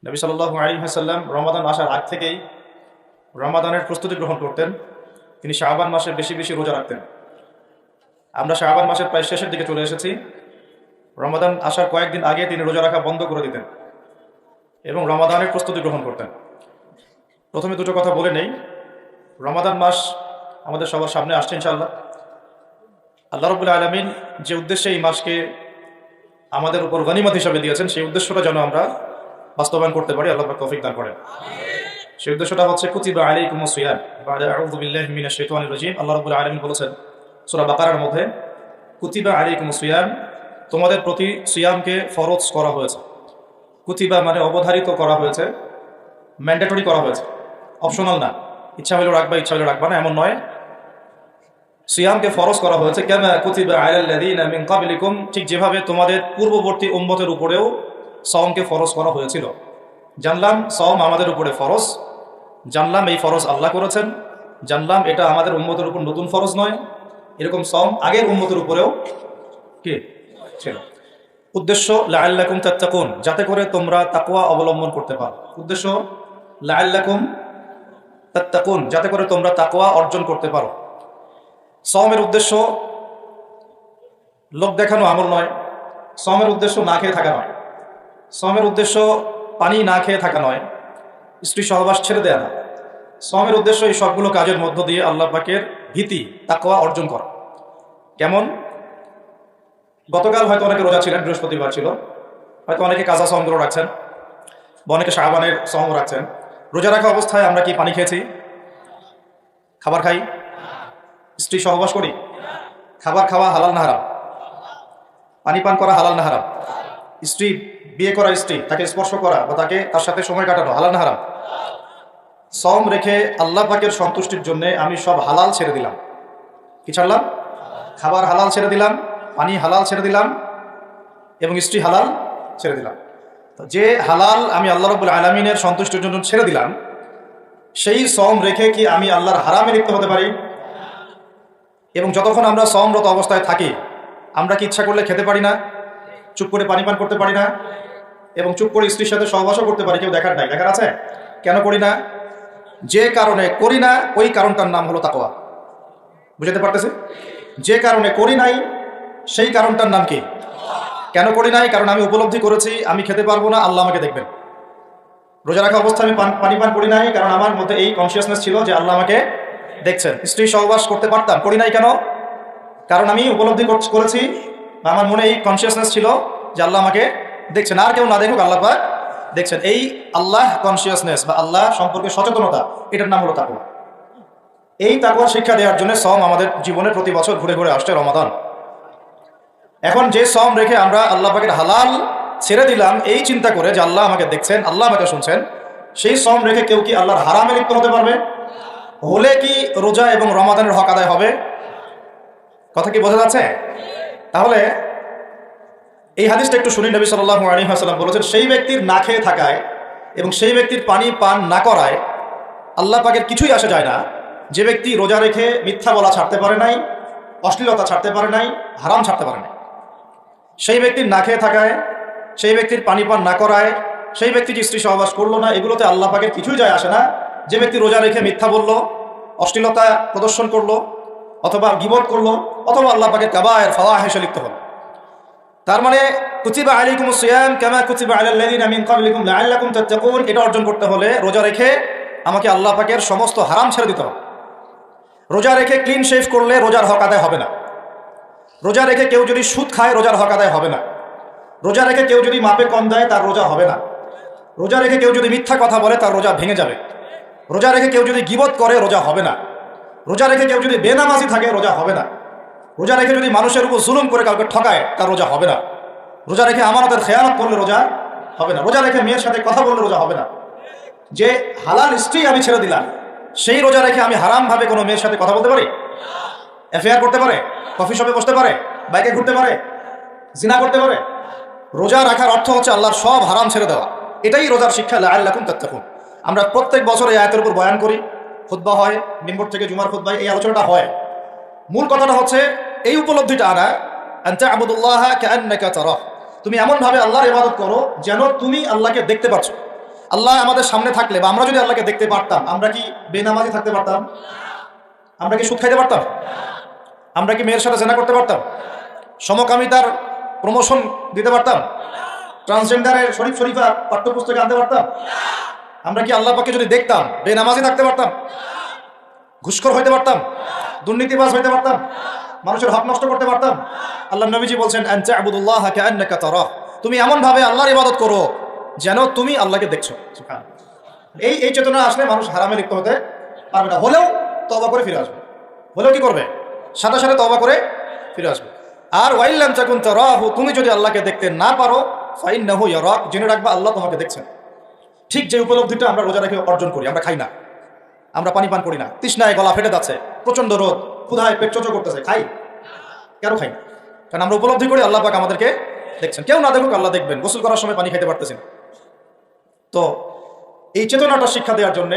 নবী সাল্লাল্লাহু আলাইহি ওয়াসাল্লাম রমাদান আসার আগ থেকেই রমাদানের প্রস্তুতি গ্রহণ করতেন। তিনি শাবান মাসে বেশি বেশি রোজা রাখতেন। আমরা শাবান মাসের প্রায় শেষের দিকে চলে এসেছি। রমাদান আসার কয়েকদিন আগে তিনি রোজা রাখা বন্ধ করে দিতেন এবং রমাদানের প্রস্তুতি গ্রহণ করতেন। প্রথমে দুটো কথা বলে নেই, রমাদান মাস আমাদের সবার সামনে আসছে ইনশাআল্লাহ। আল্লাহ রাব্বুল আলামিন যে উদ্দেশ্যে এই মাসকে আমাদের উপর গনিমত হিসাবে দিয়েছেন, সেই উদ্দেশ্যটা যেন আমরা বাস্তবায়ন করতে পারি, আল্লাহ পাক তৌফিক দান করেন। সেই উদ্দেশ্যটা হচ্ছে কুতিবা আলাইকুমুস সিয়াম বা'দা আউযু বিল্লাহি মিনাশ শাইতানির রাজীম। আল্লাহ রাব্বুল আলামিন বলেছেন সূরা বাকারার মধ্যে, কুতিবা আলাইকুমুস সিয়াম, তোমাদের প্রতি সিয়ামকে ফরজ করা হয়েছে। কুতিবা মানে অবধারিত করা হয়েছে, ম্যান্ডেটরি করা হয়েছে, অপশনাল না, ইচ্ছা হলে রাখবা ইচ্ছা হলে রাখবা না এমন নয়। সিয়ামকে ফরজ করা হয়েছে কামা কুতিবা আলাল্লাযীনা মিন ক্বাবলিকুম, ঠিক যেভাবে তোমাদের পূর্ববর্তী উম্মতের উপরেও সওমকে ফরজ করা হয়েছিল। জানলাম সওম আমাদের উপরে ফরজ, জানলাম এই ফরজ আল্লাহ করেছেন, জানলাম এটা আমাদের উম্মতের উপর নতুন ফরজ নয়। এরকম সওম আগের উম্মতের উপরেও কি ছিল। উদ্দেশ্য লাআল্লাকুম তাত্তাকুন, যাতে করে তোমরা তাকওয়া অবলম্বন করতে পারো। উদ্দেশ্য লাআল্লাকুম তাত্তাকুন, যাতে করে তোমরা তাকওয়া অর্জন করতে পারো। সওমের উদ্দেশ্য লোক দেখানো আমল নয়, সওমের উদ্দেশ্য না খেয়ে থাকা নয়, সওমের উদ্দেশ্য পানি না খেয়ে থাকা নয়, স্ত্রী সহবাস ছেড়ে দেয়া না। সওমের উদ্দেশ্য এই সবগুলো কাজের মধ্য দিয়ে আল্লাহ পাকের ভীতি তাকওয়া অর্জন করা। কেমন? গতকাল হয়তো অনেকে রোজা ছিলেন, বৃহস্পতিবার ছিল, হয়তো অনেকে কাজা সওমগুলো রাখছেন বা অনেকে শাবানের সওম রাখছেন। রোজা রাখা অবস্থায় আমরা কি পানি খেয়েছি? খাবার খাই? স্ত্রী সহবাস করি? খাবার খাওয়া হালাল না হারাম? পানি পান করা হালাল না হারাম? স্ত্রী, বিয়ে করা স্ত্রী, তাকে স্পর্শ করা বা তার সাথে সময় কাটানো হালাল না হারাম? সওম রেখে আল্লাহ পাকের সন্তুষ্টির জন্য আমি সব হালাল ছেড়ে দিলাম। কি ছাড়লাম? খাবার হালাল ছেড়ে দিলাম, পানি হালাল ছেড়ে দিলাম এবং স্ত্রী হালাল ছেড়ে দিলাম। যে হালাল আমি আল্লাহ রাব্বুল আলামিনের সন্তুষ্টির জন্য ছেড়ে দিলাম, সেই সওম রেখে কি আমি আল্লাহর হারামে লিপ্ত হতে পারি? এবং যতক্ষণ আমরা সওমরত অবস্থায় থাকি, আমরা কি ইচ্ছা করলে খেতে পারি না, চুপ করে পানি পান করতে পারি না, এবং চুপ করে স্ত্রীর সাথে সহবাসও করতে পারি? কেউ দেখার নাই? দেখার আছে? কেন করি না? যে কারণে করি না, ওই কারণটার নাম হলো তাকওয়া। বুঝতে পারতেছে? যে কারণে করি নাই, সেই কারণটার নাম কি? কেন করি নাই? কারণ আমি উপলব্ধি করেছি আমি খেতে পারবো না, আল্লাহ আমাকে দেখবেন। রোজা রাখা অবস্থায় আমি পানি পান করি নাই, কারণ আমার মধ্যে এই কনসিয়াসনেস ছিল যে আল্লাহ আমাকে দেখছেন। স্ত্রী সহবাস করতে পারতাম, করি নাই কেন? কারণ আমি উপলব্ধি করেছি বা আমার মনে এই কনসিয়াসনেস ছিল যে আল্লাহ আমাকে দেখছেন, আর কেউ না দেখুক আল্লাহ পাক দেখছেন। এই আল্লাহ কনসিয়াসনেস বা আল্লাহ সম্পর্কে সচেতনতা, এটার নাম হলো তাকওয়া। এই তাকওয়ার শিক্ষা দেওয়ার জন্য সওম আমাদের জীবনে প্রতি বছর ঘুরে ঘুরে আসছে রমাদান। এখন যে সওম রেখে আমরা আল্লাহ পাকের হালাল ছেড়ে দিলাম এই চিন্তা করে যে আল্লাহ আমাকে দেখছেন, আল্লাহ আমাকে শুনছেন, সেই সওম রেখে কেউ কি আল্লাহর হারামে লিপ্ত হতে পারবে? হলে কি রোজা এবং রমাদানের হক আদায় হবে? কথা কি বোঝা যাচ্ছে? তাহলে এই হাদিসটা একটু শুনি। নবী সাল্লাল্লাহু আলাইহি ওয়াসাল্লাম বলেছেন, সেই ব্যক্তির না খেয়ে থাকায় এবং সেই ব্যক্তির পানি পান না করায় আল্লাহ পাকের কিছুই আসে যায় না। যে ব্যক্তি রোজা রেখে মিথ্যা বলা ছাড়তে পারে নাই, অশ্লীলতা ছাড়তে পারে নাই, হারাম ছাড়তে পারে নাই, সেই ব্যক্তির না খেয়ে থাকায়, সেই ব্যক্তির পানি পান না করায়, সেই ব্যক্তি যে স্ত্রী সহবাস করলো না, এগুলোতে আল্লাহ পাকের কিছুই যায় আসে না। যে ব্যক্তি রোজা রেখে মিথ্যা বলল, অশ্লীলতা প্রদর্শন করলো, অথবা গীবত করলো, অথবা আল্লাহ পাকের কাবায়ের ফাওয়াহিশে লিপ্ত হলো। তার মানে কুতিবা আলাইকুমুস সিয়াম কামা কুতিবা আলাল্লাযীনা মিন ক্বাবলিকুম লাআল্লাকুম তাত্তাকুন, এটা অর্জন করতে হলে রোজা রেখে আমাকে আল্লাহ পাকের সমস্ত হারাম ছেড়ে দিতে হবে। রোজা রেখে ক্লিন শেভ করলে রোজার হক আদায় হবে না। রোজা রেখে কেউ যদি সুদ খায় রোজার হক আদায় হবে না। রোজা রেখে কেউ যদি মাপে কম দেয় তার রোজা হবে না। রোজা রেখে কেউ যদি মিথ্যা কথা বলে তার রোজা ভেঙে যাবে। রোজা রেখে কেউ যদি গীবত করে রোজা হবে না। রোজা রেখে কেউ যদি বেনামাজি থাকে রোজা হবে না। রোজা রেখে যদি মানুষের উপর জুলুম করে কাউকে ঠকায় তার রোজা হবে না। রোজা রেখে আমানতের খেয়ানত করলে রোজা হবে না। রোজা রেখে মেয়ের সাথে কথা বললে রোজা হবে না। যে হালাল স্ত্রী আমি ছেড়ে দিলাম, সেই রোজা রেখে আমি হারাম ভাবে কোনো মেয়ের সাথে কথা বলতে পারি? অ্যাফেয়ার করতে পারে? কফি শপে বসতে পারে? বাইকে ঘুরতে পারে? জিনা করতে পারে? রোজা রাখার অর্থ হচ্ছে আল্লাহর সব হারাম ছেড়ে দেওয়া। এটাই রোজার শিক্ষা, লাআল্লাকুম তাত্তাকুন। আমরা প্রত্যেক বছর এই আয়াতের উপর বয়ান করি, খুতবা হয়, মিম্বর থেকে জুমার খুতবায় এই আলোচনাটা হয়। মূল কথাটা হচ্ছে এই উপলব্ধিটা আনা, আনতা আবুদুল্লাহ কাআন্নাকা তারাহ, তুমি এমনভাবে আল্লাহর ইবাদত করো যেন তুমি আল্লাহকে দেখতে পাচ্ছ। আল্লাহ আমাদের সামনে থাকলে বা আমরা যদি আল্লাহকে দেখতে পারতাম, আমরা কি বেনামাজি থাকতে পারতাম? আমরা কি সুদ খাইতে পারতাম? আমরা কি মেয়ের সাথে জেনা করতে পারতাম? সমকামিতার প্রমোশন দিতে পারতাম? ট্রান্সজেন্ডারের শরীফ শরীফা পাঠ্যপুস্তকে আনতে পারতাম? আমরা কি আল্লাহ পাককে যদি দেখতাম বেনামাজি থাকতে পারতাম? ঘুষখোর হইতে পারতাম? দুর্নীতিবাজ হইতে পারতাম? মানুষের হক নষ্ট করতে পারতাম? আল্লাহ নবীজি বলছেন আন তা'বুদুল্লাহা কাআন্নাকা তারাহ, তুমি এমন ভাবে আল্লাহর ইবাদত করো যেন তুমি আল্লাহকে দেখছো। সুবহানাল্লাহ। এই চেতনা আসলে মানুষ হারামে লিপ্ত হতে পারবে না, হলেও তওবা করে ফিরে আসবে। হলেও কি করবে? সাথে সাথে তওবা করে ফিরে আসবে। আর ওয়াইল্লাম তাকুন তারাহু, তুমি যদি আল্লাহকে দেখতে না পারো ফাইন্নাহু ইয়ারাক, জেনে রাখবা আল্লাহ তোমাকে দেখছেন। ঠিক যে উপলব্ধিটা আমরা রোজা রেখে অর্জন করি, আমরা খাই না, আমরা পানি পান করি না, তৃষ্ণায় গলা ফেটে যাচ্ছে, প্রচন্ড রোদ, ক্ষুধায় পেট চোচো করতেছে, খাই কেন? খাই না কারণ আমরা উপলব্ধি করি আল্লাহ পাক আমাদেরকে দেখছেন। কেউ না দেখুক আল্লাহ দেখবেন। গোসল করার সময় পানি খাইতে পারতেছেন। তো এই চেতনাটা শিক্ষা দেওয়ার জন্য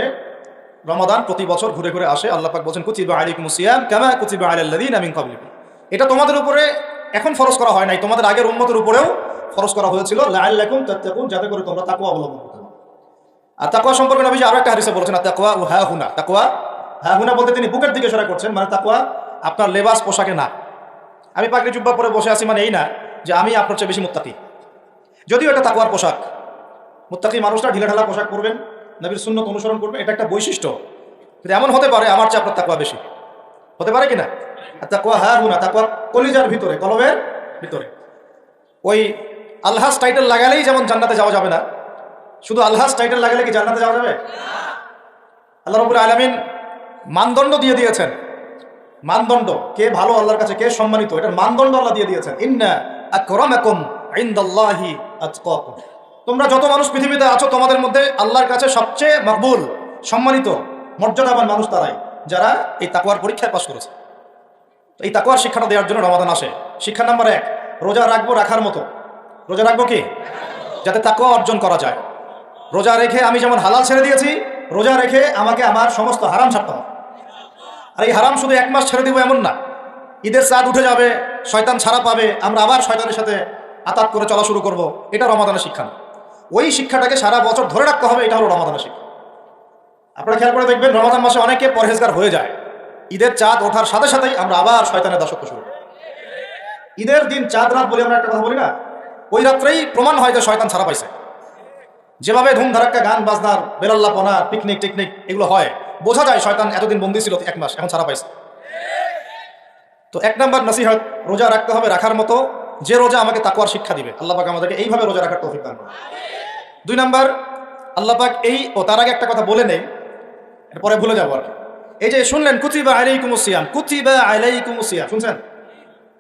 রমাদান প্রতি বছর ঘুরে ঘুরে আসে। আল্লাহ পাক বলেন কুতিবা আলাইকুমুস সিয়াম কামা কুতিবা আলাল লাযিনা মিন ক্বাবলিকুম, এটা তোমাদের উপরে এখন ফরজ করা হয় নাই, তোমাদের আগের উম্মতের উপরেও ফরজ করা হয়েছিল লাআল্লাকুম তাত্তাকুন, যাতে করে তোমরা তাকওয়া অবলম্বন করতে পারো। আর তাকওয়া সম্পর্কে নবীজি আরো একটা হাদিসে বলেছেন তাকওয়া ও হাহুনা, তাকওয়া হাহুনা বলতে তিনি বুকের দিকে ইশারা করছেন, মানে তাকওয়া আপনার লেবাস পোশাকে না। আমি পাগড়ি জুব্বা পরে বসে আছি মানে এই না যে আমি আপনার চেয়ে বেশি মুত্তাকি, যদিও এটা তাকওয়ার পোশাক। মুত্তাকি মানুষরা ঢিলাঢালা পোশাক পরবেন, নবীর সুন্নত অনুসরণ করবেন, এটা একটা বৈশিষ্ট্য। কিন্তু এমন হতে পারে আমার চেয়ে আপনার তাকওয়া বেশি, হতে পারে কিনা? আর তাকওয়া হাহুনা, তাকওয়া কলিজার ভিতরে, কলবের ভিতরে। ওই আলহাজ টাইটেল লাগালেই যেমন জান্নাতে যাওয়া যাবে না, শুধু আলহাজ টাইটেল লাগালে কি জান্নাতে যাওয়া যাবে? আল্লাহ রাব্বুল আলামিন মানদণ্ড দিয়ে দিয়েছেন। মানদণ্ড, কে ভালো আল্লাহর কাছে, কে সম্মানিত, এটার মানদণ্ড আল্লাহ দিয়ে দিয়েছেন। ইন্না আকরামাকুম ইনদাল্লাহি আতকাকুম, তোমরা যত মানুষ পৃথিবীতে আছো তোমাদের মধ্যে আল্লাহর কাছে সবচেয়ে মকবুল, সম্মানিত, মর্যাদাবান মানুষ তারাই যারা এই তাকওয়ার পরীক্ষায় পাশ করেছে। এই তাকওয়ার শিক্ষাটা দেওয়ার জন্য রমাদান আসে। শিক্ষা নাম্বার 1, রোজা রাখবো রাখার মতো। রোজা রাখবো কি? যাতে তাকওয়া অর্জন করা যায়। রোজা রেখে আমি যেমন হালাল ছেড়ে দিয়েছি, রোজা রেখে আমাকে আমার সমস্ত হারাম ছাড়তে হবে। আর এই হারাম শুধু 1 মাস ছেড়ে দিব এমন না, ঈদের চাঁদ উঠে যাবে, শয়তান ছাড়া পাবে, আমরা আবার শয়তানের সাথে আতাত করে চলা শুরু করব, এটা রমাদানের শিক্ষা না। ওই শিক্ষাটাকে সারা বছর ধরে রাখতে হবে, এটা হলো রমাদানের শিক্ষা। আপনারা খেয়াল করে দেখবেন রমাদান মাসে অনেকে পরহেজগার হয়ে যায়, ঈদের চাঁদ ওঠার সাথে সাথেই আমরা আবার শয়তানের দাসত্ব শুরু করি। ঈদের দিন চাঁদ রাত বলে আমরা একটা কথা বলি না, ওই রাত্রেই প্রমাণ হয় যে শয়তান ছাড়া পাইছে। যেভাবে ধুমধারাক্কা গান বাজনার, বেলাল্লাপনা, পিকনিক টিকনিক এগুলো হয়, বোঝা যায় শয়তান এতদিন বন্দী ছিল 1 মাস, এখন ছাড়া পাইছে। তো 1 নাম্বার নসিহত, রোজা রাখতে হবে রাখার মতো, যে রোজা আমাকে তাকওয়ার শিক্ষা দিবে। আল্লাহ পাক আমাদেরকে এইভাবে রোজা রাখার তৌফিক দান করুন। 2 নাম্বার, আল্লাহ পাক তার আগে একটা কথা বলে নেই, পরে ভুলে যাবো আর কি। এই যে শুনলেন কুতিবা আলাইকুমুস সিয়াম, কুতিবা আলাইকুমুস সিয়াম, শুনছেন?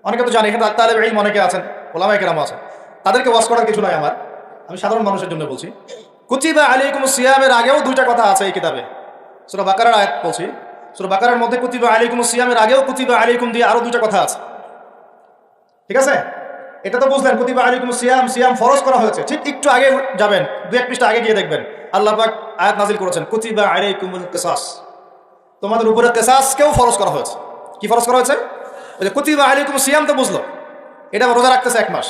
অনেকে তো জানে, এখানে তালেব ইলম অনেকে আছেন, ওলামায়ে কেরাম আছেন, তাদেরকে ওয়াজ করার কিছু নাই আমার, আমি সাধারণ মানুষের জন্য বলছি। কুতিবা আলাইকুমুস সিয়ামের আগেও 2টা কথা আছে এই কিতাবে। সূরা বাকারার আয়াত বলছি, সূরা বাকারার মধ্যে কুতিবা আলাইকুমুস সিয়ামের আগেও কুতিবা আলাইকুম দিয়ে আরো 2টা কথা আছে, ঠিক আছে? এটা তো বুঝলেন কুতিবা আলাইকুমুস সিয়াম, সিয়াম ফরজ করা হয়েছে। ঠিক একটু আগে যাবেন, 2-1 পৃষ্ঠা আগে গিয়ে দেখবেন আল্লাহ পাক আয়াত নাজিল করেছেন কুতিবা আলাইকুমুল কিসাস, তোমাদের উপরে কিসাসকেও ফরজ করা হয়েছে। কি ফরজ করা হয়েছে? ওই যে কুতিবা আলাইকুমুস সিয়াম তো বুঝলো, এটা রোজা রাখতেছে 1 মাস,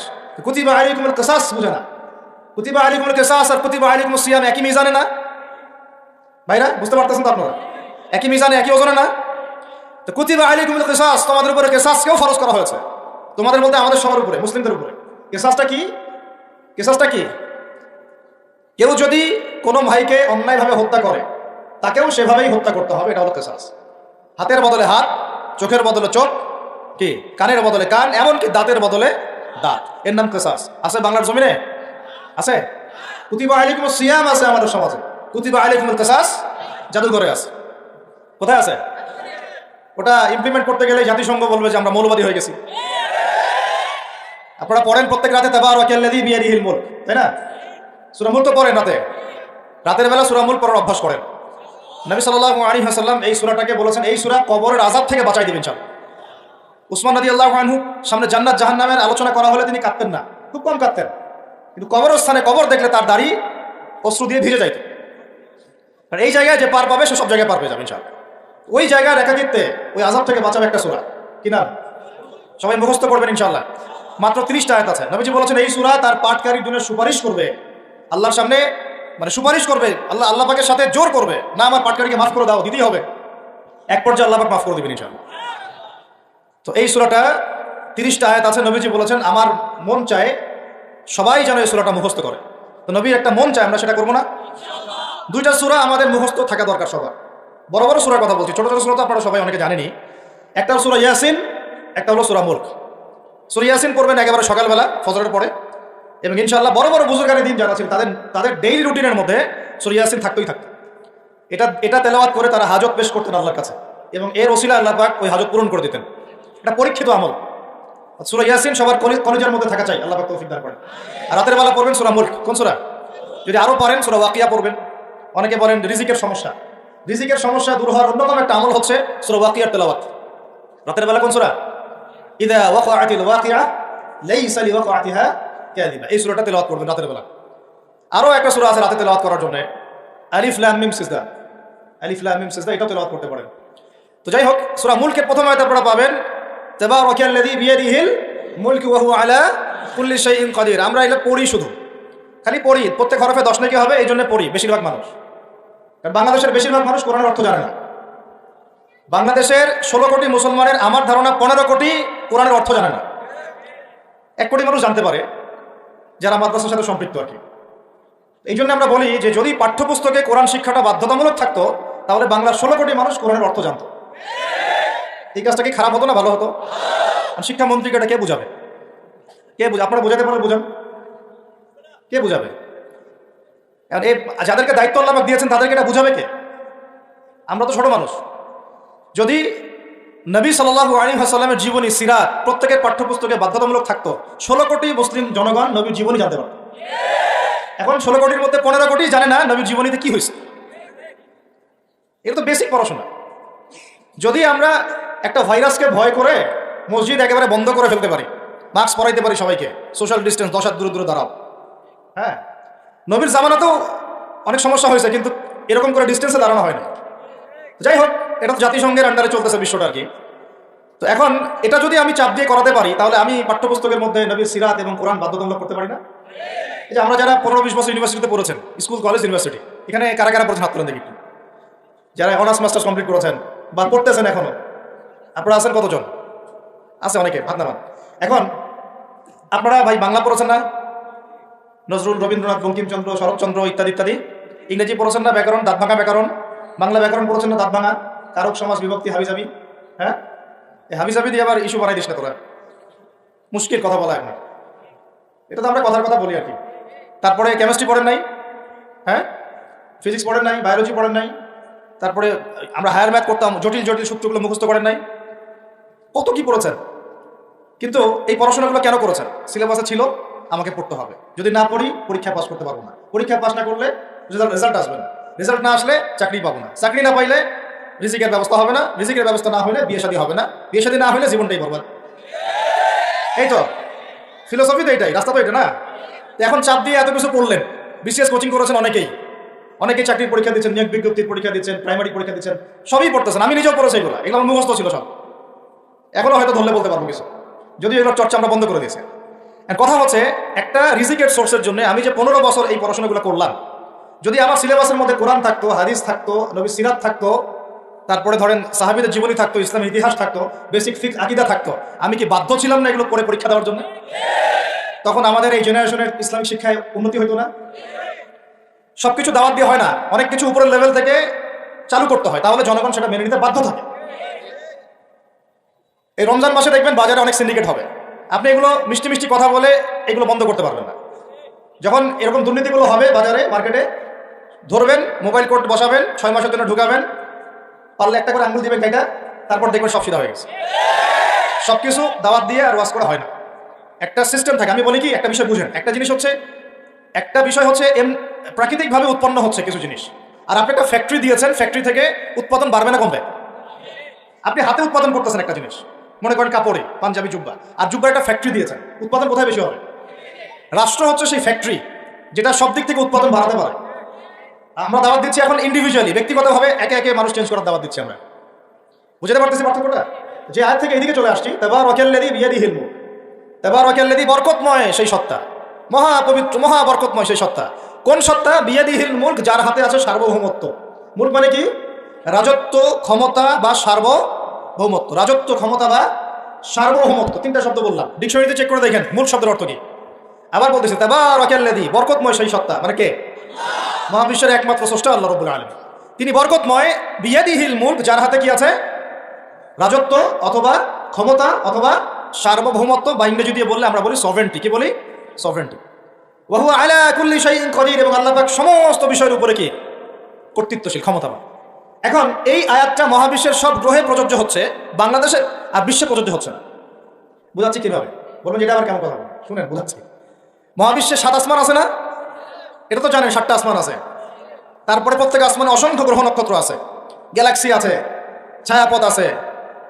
কুতিবা আলাইকুমুল কিসাস বুঝে না। কুতিবা আলাইকুমুল কিসাস আর কুতিবা আলাইকুমুস সিয়াম একই মিজানে না ভাইরা? বুঝতে পারতেছেন তো আপনারা? একই মিজানে, একই ওজনে না? তো কুতিবা আলাইকুমুল কিসাস, তোমাদের উপরে কিসাসকেও ফরজ করা হয়েছে। তোমাদের বলতে আমাদের সবার উপরে, মুসলিমদের উপরে। কিসাসটা কি? কিসাসটা কি? কেউ যদি কোনো ভাইকে অন্যায়ভাবে হত্যা করে, তাকেও সেভাবেই হত্যা করতে হবে, এটা হলো কিসাস। হাতের বদলে হাত, চোখের বদলে চোখ, কি কানের বদলে কান, এমনকি দাঁতের বদলে দাঁত, এর নাম কিসাস। আছে বাংলার জমিনে? আছে? কুতিবা আলাইকুমুস সিয়াম আছে আমাদের সমাজে, কুতিবা আলাইকুমুল কিসাস জাদুঘরে আছে। কোথায় আছে? ওটা ইমপ্লিমেন্ট করতে গেলে জাতিসংঘ বলবে যে আমরা মৌলবাদী হয়ে গেছি। আপনারা পড়েন প্রত্যেক রাতে তাবারাকাল্লাযী বিয়াদিহিল মুলক, তাই না? সূরা মুলক তো পড়েন রাতে, রাতের বেলা সূরা মুলক পড়ার অভ্যাস করেন। নবী সাল্লাল্লাহু আলাইহি ওয়াসাল্লাম এই সূরাটাকে বলেছেন এই সূরা কবরের আযাব থেকে বাঁচাই দিবেন ইনশাআল্লাহ। উসমান রাদিয়াল্লাহু আনহু সামনে জান্নাত জাহান্নামের আলোচনা করা হলে তিনি কাঁদতেন না, খুব কম কাঁদতেন, কিন্তু কবরস্থানে কবর দেখলে তার দাড়ি অশ্রু দিয়ে ভিজে যাইত। আর এই জায়গায় যে পার পাবে সে সব জায়গায় পার পেয়ে যাবে ইনশাআল্লাহ। ওই জায়গায় একাকিত্বে ওই আযাব থেকে বাঁচাবে একটা সূরা, কি নাম? সবাই মুখস্থ করবেন ইনশাআল্লাহ। মাত্র 30টা আয়াত আছে। নবীজি বলেছেন এই সূরা তার পাঠকারীর জন্য সুপারিশ করবে আল্লাহর সামনে মানে সুপারিশ করবে, আল্লাহ পাকের সাথে জোর করবে, না আমার পাটকারীকে মাফ করে দাও, দিতেই হবে। এক পর্যায়ে আল্লাহ পাক মাফ করে দিবেন ইনশাআল্লাহ। তো এই সূরাটা 30টা আয়াত আছে। নবীজি বলেছেন আমার মন চায় সবাই যেন এই সূরাটা মুখস্থ করে। তো নবীর একটা মন চায়, আমরা সেটা করবো না? দুইটা সূরা আমাদের মুখস্থ থাকা দরকার সবার। বড় বড় সূরার কথা বলছি, ছোট ছোট সূরা তো আপনারা সবাই অনেকে জানেনি। একটা সূরা ইয়াসিন, একটা হলো সূরা মুলক। সূরা ইয়াসিন পড়বেন একেবারে সকালবেলা ফজরের পরে, এবং ইনশাআল্লাহ বড় বড় বুজুর্গানের দিন যারা ছিল তাদের ডেইলি রুটিনের মধ্যে সূরা ইয়াসিন থাকতেই থাকতো। এটা তেলাওয়াত করে তারা হাজত পেশ করতেন আল্লাহর কাছে, এবং এর ওসিলা আল্লাহ পাক ওই হাজত পূরণ করে দিতেন। এটা পরীক্ষিত আমল। সূরা ইয়াসিন সবার কলিজার মধ্যে থাকা চাই, আল্লাহ পাক তৌফিক দান করেন। আর রাতের বেলা পড়বেন সূরা মুলক। কোন সূরা? যদি আরো পারেন সূরা ওয়াকিয়া পড়বেন। অনেকে বলেন রিজিকের সমস্যা দূর হওয়ার অন্যতম একটা আমল হচ্ছে সূরা ওয়াকিয়ার তেলাওয়াত। রাতের বেলা কোন সূরা? ইযা ওয়াকাআতিল ওয়াকিআ লাইসা লিওয়াকাআতিহা কাযিবা, এই সূরাটা তেলাওয়াত করবেন রাতের বেলা। আরো একটা সূরা আছে রাতে তেলাওয়াত করার জন্য, আলিফ লাম মিম সিজদা। এটাও তেলাওয়াত করতে পারেন। তো যাই হোক, সূরা মুলকের প্রথম আয়াত আপনারা পাবেন তাবারাকাল্লাযী বিয়াদিহিল মুলকু ওয়া হুয়া আলা কুল্লি শাইইন কাদির। আমরা এটা পড়ি, শুধু খালি পড়ি, প্রত্যেক হরফে 10 নাকি হবে, এই জন্য পড়ি বেশিরভাগ মানুষ। কারণ বাংলাদেশের বেশিরভাগ মানুষ কোরআনের অর্থ জানে না। বাংলাদেশের 16 কোটি মুসলমানের আমার ধারণা 15 কোটি কোরআনের অর্থ জানে না। 1 কোটি মানুষ জানতে পারে যারা মাদ্রাসার সাথে সম্পৃক্ত আর কি। এই জন্য আমরা বলি যে যদি পাঠ্যপুস্তকে কোরআন শিক্ষাটা বাধ্যতামূলক থাকতো, তাহলে বাংলার 16 কোটি মানুষ কোরআনের অর্থ জানতো। এই কাজটা কি খারাপ হতো না ভালো হতো? শিক্ষামন্ত্রীকে এটা কে বুঝাবে? আপনারা বোঝাতে পারলে বুঝান, কে বুঝাবে? যাদেরকে দায়িত্ব আল্লাহ পাক দিয়েছেন তাদেরকে এটা বুঝাবে কে? আমরা তো ছোট মানুষ। যদি নবী সাল্লাল্লাহু আলাইহি ওয়াসাল্লামের জীবনী সিরাত প্রত্যেকের পাঠ্যপুস্তকে বাধ্যতামূলক থাকতো, 16 কোটি মুসলিম জনগণ নবীর জীবনী জানতে পারত। এখন 16 কোটির মধ্যে 15 কোটি জানে না নবীর জীবনীতে কি হয়েছে। এটা তো বেসিক পড়াশোনা। যদি আমরা একটা ভাইরাসকে ভয় করে মসজিদ একেবারে বন্ধ করে ফেলতে পারি, মাস্ক পরাইতে পারি সবাইকে, সোশ্যাল ডিস্টেন্স 10 হাত দূরে দূরে দাঁড়াও, হ্যাঁ, নবীর জামানাতেও অনেক সমস্যা হয়েছে, কিন্তু এরকম করে ডিস্টেন্সে দাঁড়ানো হয় না। যাই হোক, এটা তো জাতিসংঘের আন্ডারে চলতেছে বিশ্বটা আর কি। তো এখন এটা যদি আমি চাপ দিয়ে করাতে পারি, তাহলে আমি পাঠ্যপুস্তকের মধ্যে নবীর সিরাত এবং কোরআন বাধ্যতামূলক করতে পারি না? এই যে আমরা যারা 15-20 বছর ইউনিভার্সিটিতে পড়েছেন, স্কুল কলেজ ইউনিভার্সিটি, এখানে কারা কারা পড়েছেন হাত তুলেন দেখি একটু। যারা অনার্স মাস্টার্স কমপ্লিট করেছেন বা পড়তেছেন এখনো, আপনারা আছেন কতজন? আছে অনেকে, হাত নামান। এখন আপনারা ভাই বাংলা পড়েছেন না? নজরুল, রবীন্দ্রনাথ, বঙ্কিমচন্দ্র, শরৎচন্দ্র ইত্যাদি ইত্যাদি। ইংরেজি পড়েছেন না? ব্যাকরণ, দাঁত ভাঙা ব্যাকরণ। বাংলা ব্যাকরণ পড়েছেন না? দাঁত ভাঙা, কারক, সমাস, বিভক্তি, হাবিজাবি। হ্যাঁ, এই হাবিজাবি দিয়ে আবার ইস্যু বানাই দিস না তোরা, মুশকিল কথা বলা এখন। এটা তো আমরা কথার কথা বলি আর কি। তারপরে কেমিস্ট্রি পড়েন নাই? হ্যাঁ, ফিজিক্স পড়েন নাই? বায়োলজি পড়েন নাই? তারপরে আমরা হায়ার ম্যাথ করতাম, জটিল জটিল সূত্রগুলো মুখস্থ করেন নাই? কত কি পড়েছেন। কিন্তু এই পড়াশোনাগুলো কেন করেছেন? সিলেবাসে ছিল আমাকে পড়তে হবে, যদি না পড়ি পরীক্ষা পাস করতে পারবো না, পরীক্ষা পাস না করলে রেজাল্ট আসবে না, রেজাল্ট না আসলে চাকরি পাবো না, চাকরি না পাইলে রিজিকের ব্যবস্থা হবে না, রিজিকের ব্যবস্থা না হলে বিয়ে শাদী হবে না, বিয়ে শাদী না হলে জীবনটাই বরবাদ। এই তো ফিলোসফি, তো এটাই রাস্তা, তো এটা না। এখন চাপ দিয়ে এত কিছু পড়লেন, বিসিএস কোচিং করেছেন অনেকেই চাকরির পরীক্ষা দিচ্ছেন, নিয়োগ বিজ্ঞপ্তির পরীক্ষা দিচ্ছেন, প্রাইমারি পরীক্ষা দিচ্ছেন, সবই পড়তেছেন। আমি নিজেও পড়েছি এগুলো, এগুলো মুখস্থ ছিল সব, এখনো হয়তো ধরলে বলতে পারবো কিছু, যদিও এগুলোর চর্চা আমরা বন্ধ করে দিয়েছি। কথা হচ্ছে একটা রিজিকের সোর্সের জন্য আমি যে 15 বছর এই পড়াশোনাগুলো করলাম, যদি আমার সিলেবাসের মধ্যে কোরআন থাকতো, হাদিস থাকতো, নবীর সিরাত থাকতো, তারপরে ধরেন সাহাবীদের জীবনী থাকতো, ইসলামের ইতিহাস থাকতো, বেসিক ফিকহ আকীদা থাকতো, আমি কি বাধ্য ছিলাম না এগুলো পড়ে পরীক্ষা দেওয়ার জন্য? তখন আমাদের এই জেনারেশনের ইসলামিক শিক্ষায় উন্নতি হইতো না? সবকিছু দাওয়াত দিয়ে হয় না, অনেক কিছু উপরের লেভেল থেকে চালু করতে হয়, তাহলে জনগণ সেটা মেনে নিতে বাধ্য থাকে। এই রমজান মাসে দেখবেন বাজারে অনেক সিন্ডিকেট হবে, আপনি এগুলো মিষ্টি মিষ্টি কথা বলে এগুলো বন্ধ করতে পারবেন না। যখন এরকম দুর্নীতিগুলো হবে বাজারে, মার্কেটে, ধরবেন, মোবাইল কোর্ট বসাবেন, 6 মাসের জন্য ঢুকাবেন, পারলে একটা করে আঙুল দিবেন কাইটা, তারপর দেখবেন সব সিধা হয়ে গেছে। সবকিছু দাওয়াত দিয়ে আর ওয়াজ করা হয় না, একটা সিস্টেম থাকে। আমি বলি কি, একটা বিষয় বুঝেন, একটা বিষয় হচ্ছে প্রাকৃতিকভাবে উৎপন্ন হচ্ছে কিছু জিনিস, আর আপনি একটা ফ্যাক্টরি দিয়েছেন, ফ্যাক্টরি থেকে উৎপাদন বাড়বে না কমবে? আপনি হাতে উৎপাদন করতেছেন একটা জিনিস, মনে করেন কাপড়ে পাঞ্জাবি জুব্বা, আর জুব্বা একটা ফ্যাক্টরি দিয়েছেন, উৎপাদন কোথায় বেশি হবে? রাষ্ট্র হচ্ছে সেই ফ্যাক্টরি যেটা সব দিক থেকে উৎপাদন বাড়াতে পারে। আমরা দাওয়াত দিচ্ছি এখন ইন্ডিভিজুয়ালি, ব্যক্তিগতভাবে একে একে মানুষ চেঞ্জ করার দাওয়াত দিচ্ছি আমরা। বুঝতে পারতেছি পার্থক্যটা? যে আয়াত থেকে এদিকে চলে আসছি, তাবারাকাল্লাযী বিয়াদিহিল মুলক, তাবারাকাল্লাযী বরকতময় সেই সত্তা, মহা পবিত্র, মহা বরকতময় সেই সত্তা, কোন সত্তা? বিয়াদিহিল মুলক, যার হাতে আছে সার্বভৌমত্ব। মুলক মানে কি? রাজত্ব, ক্ষমতা বা সার্বভৌমত্ব। রাজত্ব, ক্ষমতা বা সার্বভৌমত্ব, তিনটা শব্দ বললাম। ডিকশনারিতে চেক করে দেখেন মুলক শব্দের অর্থ কি। আবার বলতেছে তাবারাকাল্লাযী, বরকতময় সেই সত্তা, মানে কে? মহাবিশ্বের একমাত্র স্রষ্টা আল্লাহ রাব্বুল আলামিন। তিনি বরকতময়। বিয়াদিহিল মুলক, যার হাতে কি আছে? রাজত্ব অথবা ক্ষমতা অথবা সার্বভৌমত্ব, বা ইংরেজি দিয়ে বললে আমরা বলি সভরেন্টি। কি বলি? সভরেন্টি। ওয়া হুয়া আলা কুল্লি শাইইন কাদির, এবং আল্লাহ পাক সমস্ত বিষয়ের উপরে কি? কর্তৃত্বশীল, ক্ষমতাবান। এখন এই আয়াতটা মহাবিশ্বের সব গ্রহে প্রযোজ্য হচ্ছে, বাংলাদেশে আর বিশ্বে প্রযোজ্য হচ্ছে না। বুঝাচ্ছি কিভাবে? বলবেন যেটা আবার কেমন কথা? শুনেন, বুঝাচ্ছি। মহাবিশ্বে 7 আসমান আছে না? এটা তো জানেন, 7টা আসমান আছে। তারপরে প্রত্যেক আসমানে অসংখ্য গ্রহ নক্ষত্র আছে, গ্যালাক্সি আছে, ছায়াপথ আছে।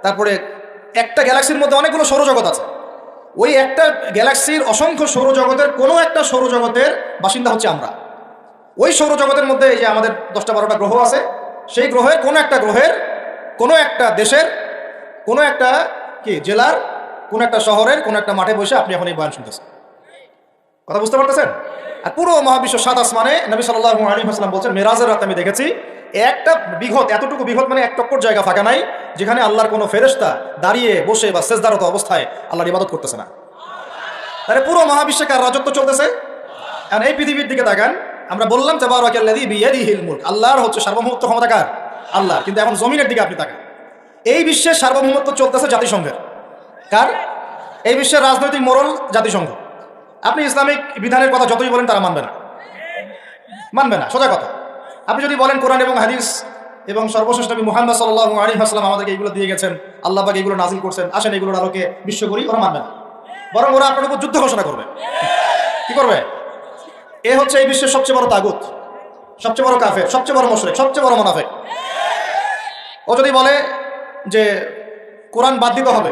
তারপরে একটা গ্যালাক্সির মধ্যে অনেকগুলো সৌরজগৎ আছে। ওই একটা গ্যালাক্সির অসংখ্য সৌরজগতের কোনো একটা সৌরজগতের বাসিন্দা হচ্ছে আমরা। ওই সৌরজগতের মধ্যে এই যে আমাদের 10টা-12টা গ্রহ আছে, সেই গ্রহের কোনো একটা গ্রহের, কোনো একটা দেশের, কোনো একটা কি জেলার, কোনো একটা শহরের কোনো একটা মাঠে বসে আপনি এখন এই বয়ান শুনতেছেন। কথা বুঝতে পারতেছেন? আর পুরো মহাবিশ্ব 7 আসমানে নবী সাল্লাল্লাহু আলাইহি ওয়াসাল্লাম বলছেন, মেরাজের রাতে আমি দেখেছি একটা বিঘত, এতটুকু বিঘত মানে 1 টক্কর জায়গা ফাঁকা নাই যেখানে আল্লাহর কোনো ফেরেশতা দাঁড়িয়ে বসে বা সেজদারত অবস্থায় আল্লাহর ইবাদত করতেছে না। তাহলে পুরো মহাবিশ্বে কার রাজত্ব চলতেছে? এখন এই পৃথিবীর দিকে তাকান। আমরা বললাম তাবারাকাল্লাযী বিয়াদিহিল মুলক, আল্লাহর হচ্ছে সার্বভৌমত্ব, ক্ষমতা কার? আল্লাহ। কিন্তু এখন জমিনের দিকে আপনি তাকান, এই বিশ্বের সার্বভৌমত্ব চলতেছে জাতিসংঘের। কার? এই বিশ্বের রাজনৈতিক মোড়ল জাতিসংঘ। আপনি ইসলামিক বিধানের কথা যতই বলেন তারা মানবে না, মানবে না, সোজা কথা। আপনি যদি বলেন কোরআন এবং হাদিস এবং সর্বশেষ নবী মুহাম্মদ সাল্লাল্লাহু আলাইহি ওয়াসাল্লাম আমাদেরকে এইগুলো দিয়ে গেছেন, আল্লাহ পাক এইগুলো নাজিল করছেন, আসেন এগুলোর আলোকে বিশ্ব করি, ওরা মানবে না। বরং ওরা আপনার উপর যুদ্ধ ঘোষণা করবে। কি করবে? এ হচ্ছে এই বিশ্বের সবচেয়ে বড় তাগুত, সবচেয়ে বড় কাফের, সবচেয়ে বড় মুশরিক, সবচেয়ে বড় মুনাফিক। ও যদি বলে যে কোরআন বাদ দিতে হবে,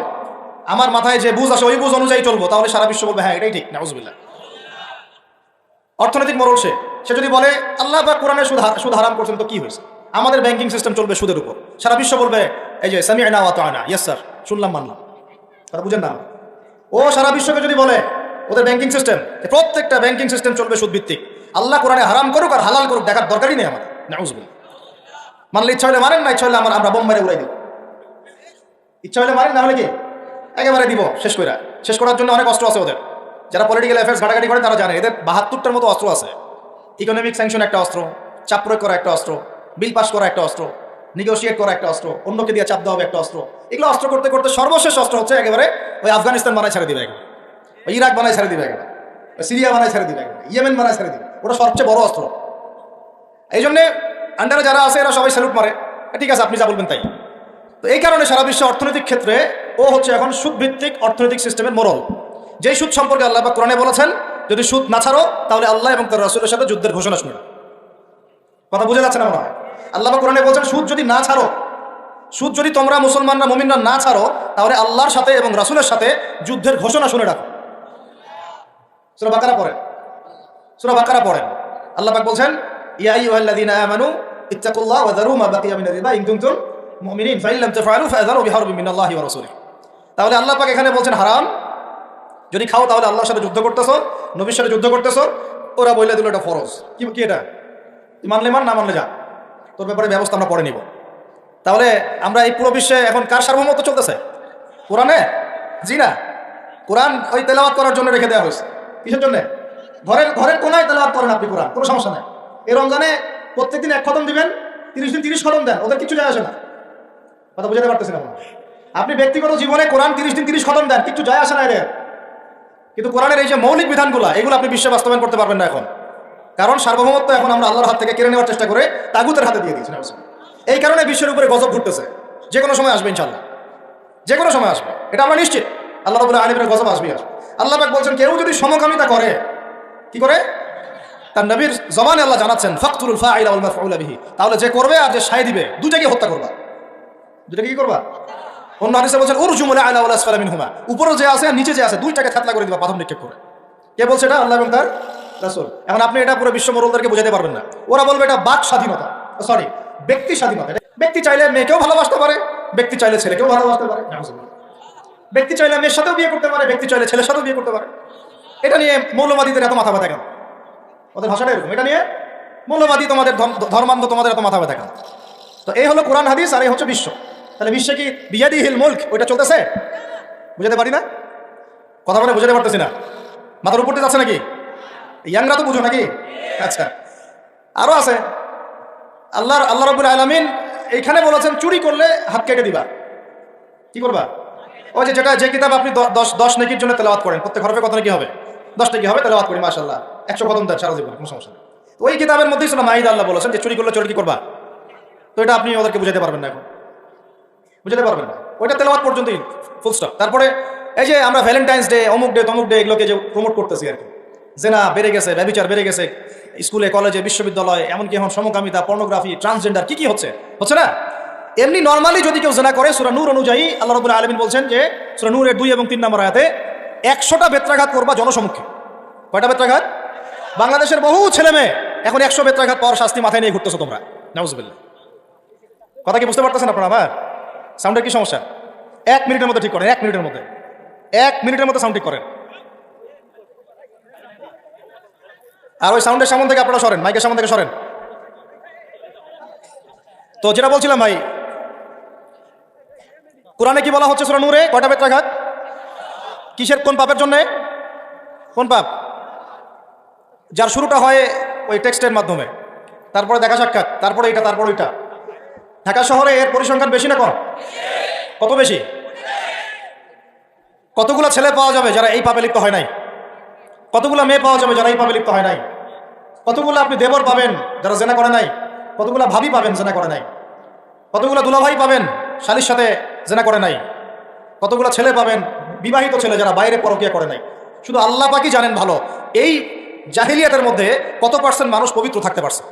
আমার মাথায় যে বুঝ আসে ওই বুঝ অনুযায়ী চলবো, তাহলে সারা বিশ্ব বলবে হ্যাঁ এটাই ঠিক। নাউজুবিল্লাহ। অর্থনৈতিক মোড়ল সে যদি বলে আল্লাহ পাক কোরআনে সুদ হারাম করছেন, তো কি হয়েছে? আমাদের ব্যাংকিং সিস্টেম চলবে সুদের উপর, সারা বিশ্ব বলবে এই যে সামি'না ওয়া আতা'না, ইয়েস স্যার, শুনলাম মানলাম। তারা বুঝেন না? ও সারা বিশ্বকে যদি বলে ওদের ব্যাংকিং সিস্টেম, প্রত্যেকটা ব্যাংকিং সিস্টেম চলবে সুদ ভিত্তিক, আল্লাহ কোরআনে হারাম করুক আর হালাল করুক দেখার দরকারই নেই আমাদের। নাউজুবিল্লাহ। মানলে ইচ্ছা হলে মারেন, না ইচ্ছা হলে আমরা বোম মেরে উড়াই দিব। ইচ্ছা হলে মারেন, না হলে কি একেবারে দিব শেষ করার জন্য অনেক অস্ত্র আছে ওদের। যারা পলিটিক্যাল অ্যাফেয়ার্স ঘাটাঘাটি করে তারা জানে এদের 72টার মতো অস্ত্র আছে। ইকোনমিক স্যাংশন একটা অস্ত্র, চাপ প্রয়োগ করা একটা অস্ত্র, বিল পাস করা একটা অস্ত্র, নেগোশিয়েট করা একটা অস্ত্র, অন্যকে দিয়ে চাপ দেওয়া হবে একটা অস্ত্র। এগুলো অস্ত্র করতে করতে সর্বশেষ অস্ত্র হচ্ছে একেবারে ওই আফগানিস্তান বানায় ছেড়ে দিবে, একবার ওই ইরাক বানায় ছেড়ে দিবে, একবার সিরিয়া বানায় ছেড়ে দিবে, একবার ইয়েমেন বানায় ছেড়ে দিবে। ওটা সবচেয়ে বড় অস্ত্র। এই জন্যে আন্ডারে যারা আছে এরা সবাই স্যালুট মারে, ঠিক আছে আপনি যা বলবেন তাই। তো এই কারণে সারা বিশ্বে অর্থনৈতিক ক্ষেত্রে ও হচ্ছে এখন সুদভিত্তিক অর্থনৈতিক সিস্টেমের মোড়ল। যেই সুদ সম্পর্কে আল্লাহ পাক কোরআনে বলেছেন যদি সুদ না ছাড়ো তাহলে আল্লাহ এবং তার রাসূলের সাথে যুদ্ধের ঘোষণা শুনে। কথা বুঝে যাচ্ছে না মনে হয়? আল্লাহ পাক কোরআনে বলেছেন সুদ যদি না ছাড়ো, সুদ যদি তোমরা মুসলমানরা মুমিনরা না ছাড়ো, তাহলে আল্লাহর সাথে এবং রাসূলের সাথে যুদ্ধের ঘোষণা শুনে রাখো। সূরা বাকারা পড়েন। আল্লাহ পাক বলছেন ইয়া আইয়ুহাল্লাযীনা আমানু ইত্তাকুল্লাহ ওয়া যারু মা বাকিয়া মিনার রিবা ইন কুনতুম মুমিনিন ফা ইন লাম তাফআলু ফাযারু বিহারবিন মিনাল্লাহি ওয়া রাসূলিহি। তাহলে আল্লাহ পাক এখানে বলছেন হারাম, যদি খাও তাহলে আল্লাহর সাথে যুদ্ধ করতেছো, নবীর সাথে যুদ্ধ করতেছো। ওরা বলে দিল এটা ফরজ। কি এটা? মানলে মান, না মানলে যা, তোর ব্যাপারে ব্যবস্থা আমরা পরে নিব। তাহলে আমরা এই পুরো বিশ্বে এখন কার সার্বভৌমত্ব চলতেছে? কোরআনে? জি না, কোরআন ওই তেলাওয়াত করার জন্য রেখে দেওয়া হয়েছে। কিসের জন্য? ঘরের কোনায় তেলাওয়াত করেন আপনি কোরআন, কোনো সমস্যা নেই। এই রমজানে প্রত্যেকদিন 1 খতম দিবেন, 30 দিন 30 খতম দেন, ওদের কিছু যায় আসে না। কথা বুঝাতে পারতেছেন না? আপনি ব্যক্তিগত জীবনে কোরআন 30 দিন 30 খতম দেন, কিছু যায় আসে না এদের। কিন্তু কোরআনের এই যে মৌলিক বিধানগুলো এগুলো আপনি বিশ্বে বাস্তবায়ন করতে পারবেন না এখন, কারণ সার্বভৌমত্ব এখন আমরা আল্লাহর হাত থেকে কেড়ে নেওয়ার চেষ্টা করে তাগুতের হাতে দিয়ে দিয়েছি। এই কারণে বিশ্বের উপরে গজব ঘুরতেছে, যে কোনো সময় আসবে ইনশাআল্লাহ, যে কোনো সময় আসবে, এটা আমরা নিশ্চিত। আল্লাহ রাব্বুল আলামিনের গজব আসবে। আল্লাহ পাক বলছেন কেউ যদি সমকামিতা করে, কি করে? তার নবীর জবানে আল্লাহ জানাচ্ছেন ফাকতুল ফাইলা ওয়াল মাফউলা বিহি, তাহলে যে করবে আর যে সায় দিবে দুটাকে হত্যা করবা। দুটাকে কি করবা? অন্য হাদিসে বলছেন উরজুমুল আলা ওয়াল আসফালা মিনহুমা, উপরে যে আছে আর নিচে যে আছে দুইটাকে থাতলা করে দিবা, পাথর নিক্ষেপ করে। কে বলছে এটা? আল্লাহ এবং তার রাসূল। এখন আপনি এটা পুরো বিশ্ব মোড়লদেরকে বোঝাতে পারবেন না। ওরা বলবে এটা বাক স্বাধীনতা, সরি ব্যক্তি স্বাধীনতা। ব্যক্তি চাইলে মেয়েকেও ভালোবাসতে পারে, ব্যক্তি চাইলে ছেলেকেও ভালোবাসতে পারে, ব্যক্তি চাইলে মেয়ের সাথেও বিয়ে করতে পারে, ব্যক্তি চাইলে ছেলের সাথেও বিয়ে করতে পারে। এটা নিয়ে মৌলবাদীদের এত মাথা ব্যথা কেন? ওদের ভাষাটা এরকম। এটা নিয়ে মৌলবাদী তোমাদের ধর্মান্ধ তোমাদের এত মাথা ব্যথা কেন? তো এই হলো কোরআন হাদিস আর এই হচ্ছে বিশ্ব। তাহলে বিশ্বে কি বিয়াদিহিল মুলক ওইটা চলতেছে? বুঝাতে পারি না? কথা বলে বুঝাতে পারতেছি না? মাথার উপর দিয়ে যাচ্ছে নাকি? ইয়াংরা তো বুঝো নাকি? আচ্ছা, আরো আছে। আল্লাহ রাব্বুল আলামিন এইখানে বলেছেন চুরি করলে হাত কেটে দিবা। কি করবা? ওই যে কিতাব আপনি 10 নেকির জন্য তেলাওয়াত করেন, প্রত্যেক হরফে কত নেকি হবে? 10 নেকি হবে, তেলাওয়াত করি মাশাআল্লাহ, 100 কদম দেন সারা জীবন, কোনো সমস্যা নেই। ওই কিতাবের মধ্যেই সূরা মাইদা আল্লাহ বলেছেন যে চুরি করলে চোর কি করবা। তো এটা আপনি ওদেরকে বুঝাতে পারবেন না, এখন বুঝাতে পারবেন না। ওইটা তেলাওয়াত পর্যন্তই, ফুল স্টপ। তারপরে এই যে আমরা ভ্যালেন্টাইন্স ডে, অমুক ডে, তমুক ডে, এগুলোকে যে প্রমোট করতেছি আর কি, জেনা বেড়ে গেছে, ব্যভিচার বেড়ে গেছে স্কুলে, কলেজে, বিশ্ববিদ্যালয়ে, এমনকি এখন সমকামিতা, পর্নোগ্রাফি, ট্রান্সজেন্ডার, কি হচ্ছে না? এমনি নর্মালি যদি কেউ জেনা করে, সূরা নূর অনুযায়ী আল্লাহ রাব্বুল আলামিন বলছেন যে সূরা নূরের 2 এবং 3 নম্বর আয়াতে 100টা বেত্রাঘাত করবা জনসমক্ষে। কয়টা বেত্রাঘাত? বাংলাদেশের বহু ছেলে মেয়ে এখন 100 বেত্রাঘাত পাওয়ার শাস্তি মাথায় নিয়ে ঘুরতেছো তোমরা, নাউজুবিল্লাহ। কথা কি বুঝতে পারতেছেন আপনারা? আমার সাউন্ডের কি সমস্যা? 1 মিনিটের মধ্যে ঠিক করেন, 1 মিনিটের মধ্যে, 1 মিনিটের মধ্যে সাউন্ড ঠিক করেন। আর ওই সাউন্ডের সামনে থেকে আপনারা সরেন, মাইকের সামনে থেকে সরেন। তো যেটা বলছিলাম ভাই, কোরআনে কি বলা হচ্ছে সূরা নূরে? কয়টা বেত্রাঘাত? কিসের, কোন পাপের জন্য? কোন পাপ? যার শুরুটা হয় ওই টেক্সটের মাধ্যমে, তারপরে দেখা সাক্ষাৎ, তারপরে এটা, তারপরে ওইটা। ঢাকা শহরে এর পরিসংখ্যান বেশি না কম? কত বেশি? কতগুলো ছেলে পাওয়া যাবে যারা এই পাপে লিপ্ত হয় নাই? কতগুলো মেয়ে পাওয়া যাবে যারা এই পাপে লিপ্ত হয় নাই? কতগুলো আপনি দেবর পাবেন যারা জেনা করে নাই? কতগুলো ভাবি পাবেন জেনা করে নাই? কতগুলো দুলাভাই পাবেন শালীর সাথে জেনা করে নাই? কতগুলো ছেলে পাবেন, বিবাহিত ছেলে, যারা বাইরে পরকিয়া করে নাই? শুধু আল্লাহ পাকই জানেন ভালো এই জাহিলিয়াতের মধ্যে কত পার্সেন্ট মানুষ পবিত্র থাকতে পারছে।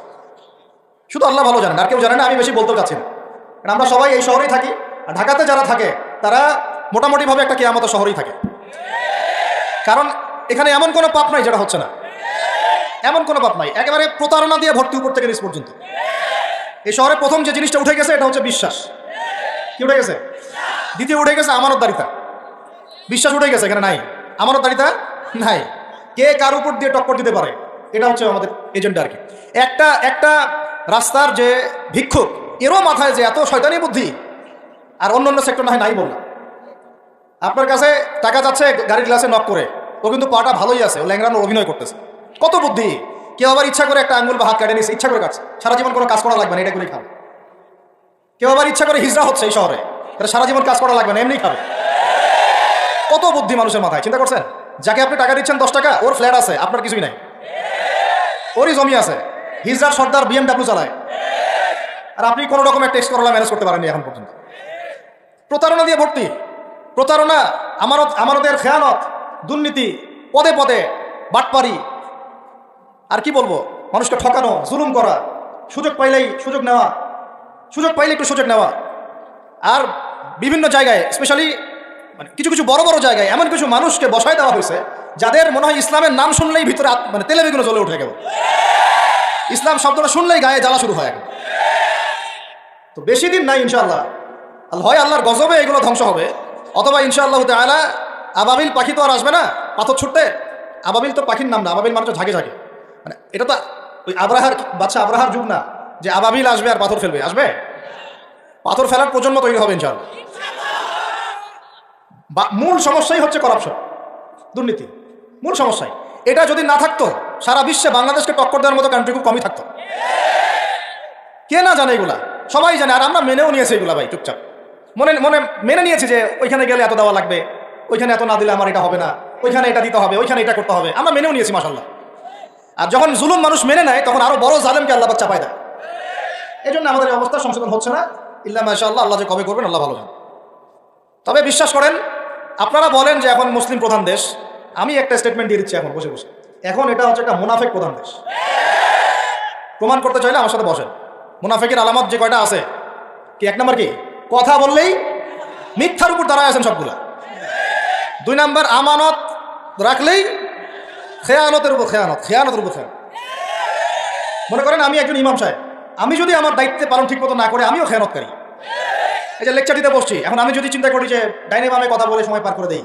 শুধু আল্লাহ ভালো জানেন, আর কেউ জানে না। আমি বেশি বলতেও চাচ্ছি না, কারণ আমরা সবাই এই শহরেই থাকি। আর ঢাকাতে যারা থাকে তারা মোটামুটিভাবে একটা কিয়ামতের শহরেই থাকে, কারণ এখানে এমন কোনো পাপ নাই যেটা হচ্ছে না, এমন কোনো পাপ নাই। একেবারে প্রতারণা দিয়ে ভর্তি, উপর থেকে নিচ পর্যন্ত। এই শহরে প্রথম যে জিনিসটা উঠে গেছে এটা হচ্ছে বিশ্বাস। কি উঠে গেছে? দ্বিতীয় উঠে গেছে আমানতদারিতা। বিশ্বাস উঠে গেছে, এখানে নাই। আমানতদারিতা নাই। কে কার উপর দিয়ে টক্কর দিতে পারে, এটা হচ্ছে আমাদের এজেন্ডা আর কি। একটা রাস্তার যে ভিক্ষুক, এরও মাথায় যে এত শয়তানি বুদ্ধি, আর অন্য সেক্টর না হয় নাই বললাম। আপনার কাছে টাকা যাচ্ছে গাড়ির গ্লাসে নক করে, ও কিন্তু পাটা ভালোই আছে, ও ল্যাংড়ানোর অভিনয় করতেছে। কত বুদ্ধি! কেউ আবার ইচ্ছা করে একটা আঙ্গুল বা হাত কেটে নিচ্ছে, ইচ্ছা করে কাটছে, সারা জীবন কোনো কাজ করা লাগবে না, এটা করে খাবে। কেউ আবার ইচ্ছা করে হিজড়া হচ্ছে এই শহরে, এটা সারা জীবন কাজ করা লাগবে না, এমনি খাবে। কত বুদ্ধি মানুষের মাথায়, চিন্তা করছেন? যাকে আপনি টাকা দিচ্ছেন 10 টাকা, ওর ফ্ল্যাট আছে, আপনার কিছুই নাই, ওরই জমি আছে, হিজড়ার সর্দার BMW চালায়, আর আপনি কোনো রকমের টেক্সট করলা ম্যানেজ করতে পারেননি এখন পর্যন্ত। প্রতারণা দিয়ে ভর্তি, প্রতারণা, আমানতের খেয়ানত, দুর্নীতি, পদে পদে বাটপারি, আর কি বলবো, মানুষকে ঠকানো, জুলুম করা, সুযোগ পাইলেই সুযোগ নেওয়া, সুযোগ পাইলে একটু সুযোগ নেওয়া। আর বিভিন্ন জায়গায়, স্পেশালি মানে কিছু বড় বড় জায়গায় এমন কিছু মানুষকে বসায় দেওয়া হয়েছে যাদের মনে হয় ইসলামের নাম শুনলেই ভিতরে মানে তেলে বেগুনো জ্বলে উঠে গেল, ইসলাম শব্দটা শুনলেই গায়ে জ্বালা শুরু হয়। তো বেশি দিন নাই ইনশাআল্লাহ, হয় আল্লাহর গজবে এগুলো ধ্বংস হবে, অথবা ইনশাআল্লাহ তাআলা আবাবিল পাখি তো আর আসবে না পাথর ছুটতে। আবাবিল তো পাখির নাম না, আবাবিল মানে ঝাঁকে ঝাঁকে, মানে এটা তো ওই আব্রাহার বাচ্চা আব্রাহার যুগ না যে আবাবিল আসবে আর পাথর ফেলবে। আসবে, পাথর ফেলার প্রজন্ম তৈরি হবে ইনশাআল্লাহ। মূল সমস্যাই হচ্ছে করাপশন, দুর্নীতি, মূল সমস্যাই। এটা যদি না থাকতো সারা বিশ্বে বাংলাদেশকে টক্কর দেওয়ার মতো কান্ট্রি খুব কমই থাকতো। কে না জানে এগুলা? সবাই জানে, আর আমরা মেনেও নিয়েছি এগুলা ভাই, চুপচাপ মনে মেনে নিয়েছি যে ওইখানে গেলে এত দেওয়া লাগবে, ওইখানে এত না দিলে আমার এটা হবে না, ওইখানে এটা দিতে হবে, ওইখানে এটা করতে হবে, আমরা মেনেও নিয়েছি মাশাআল্লাহ। আর যখন জুলুম মানুষ মেনে নেয় তখন আরো বড় জালেমকে আল্লাহ পাক চাপায় দেয়। এই জন্য আমাদের অবস্থা সংশোধন হচ্ছে না, ইল্লা মাশাআল্লাহ, আল্লাহ যে কবে করবেন আল্লাহ ভালো জানেন। তবে বিশ্বাস করেন, আপনারা বলেন যে এখন মুসলিম প্রধান দেশ, আমি একটা স্টেটমেন্ট দিয়ে দিচ্ছি এখন বসে বসে, এখন এটা হচ্ছে একটা মুনাফিক প্রধান দেশ। প্রমাণ করতে চাইলে আমার সাথে বসেন। মুনাফিকের আলামত যে কয়টা আছে, কি 1 নম্বর কি? কথা বললেই মিথ্যার উপর দাঁড়ায় আছেন সবগুলা। 2 নম্বর, আমানত রাখলেই খেয়ানতের উপর খেয়ানত, খেয়ানতের উপর খেয়ানত। মনে করেন আমি একজন ইমাম সাহেব, আমি যদি আমার দায়িত্বে পালন ঠিক মতো না করে আমিও খেয়ানতকারী। এই যে লেকচার দিতে বসছি, এখন আমি যদি চিন্তা করি যে ডাইনে বামে কথা বলে সময় পার করে দেই,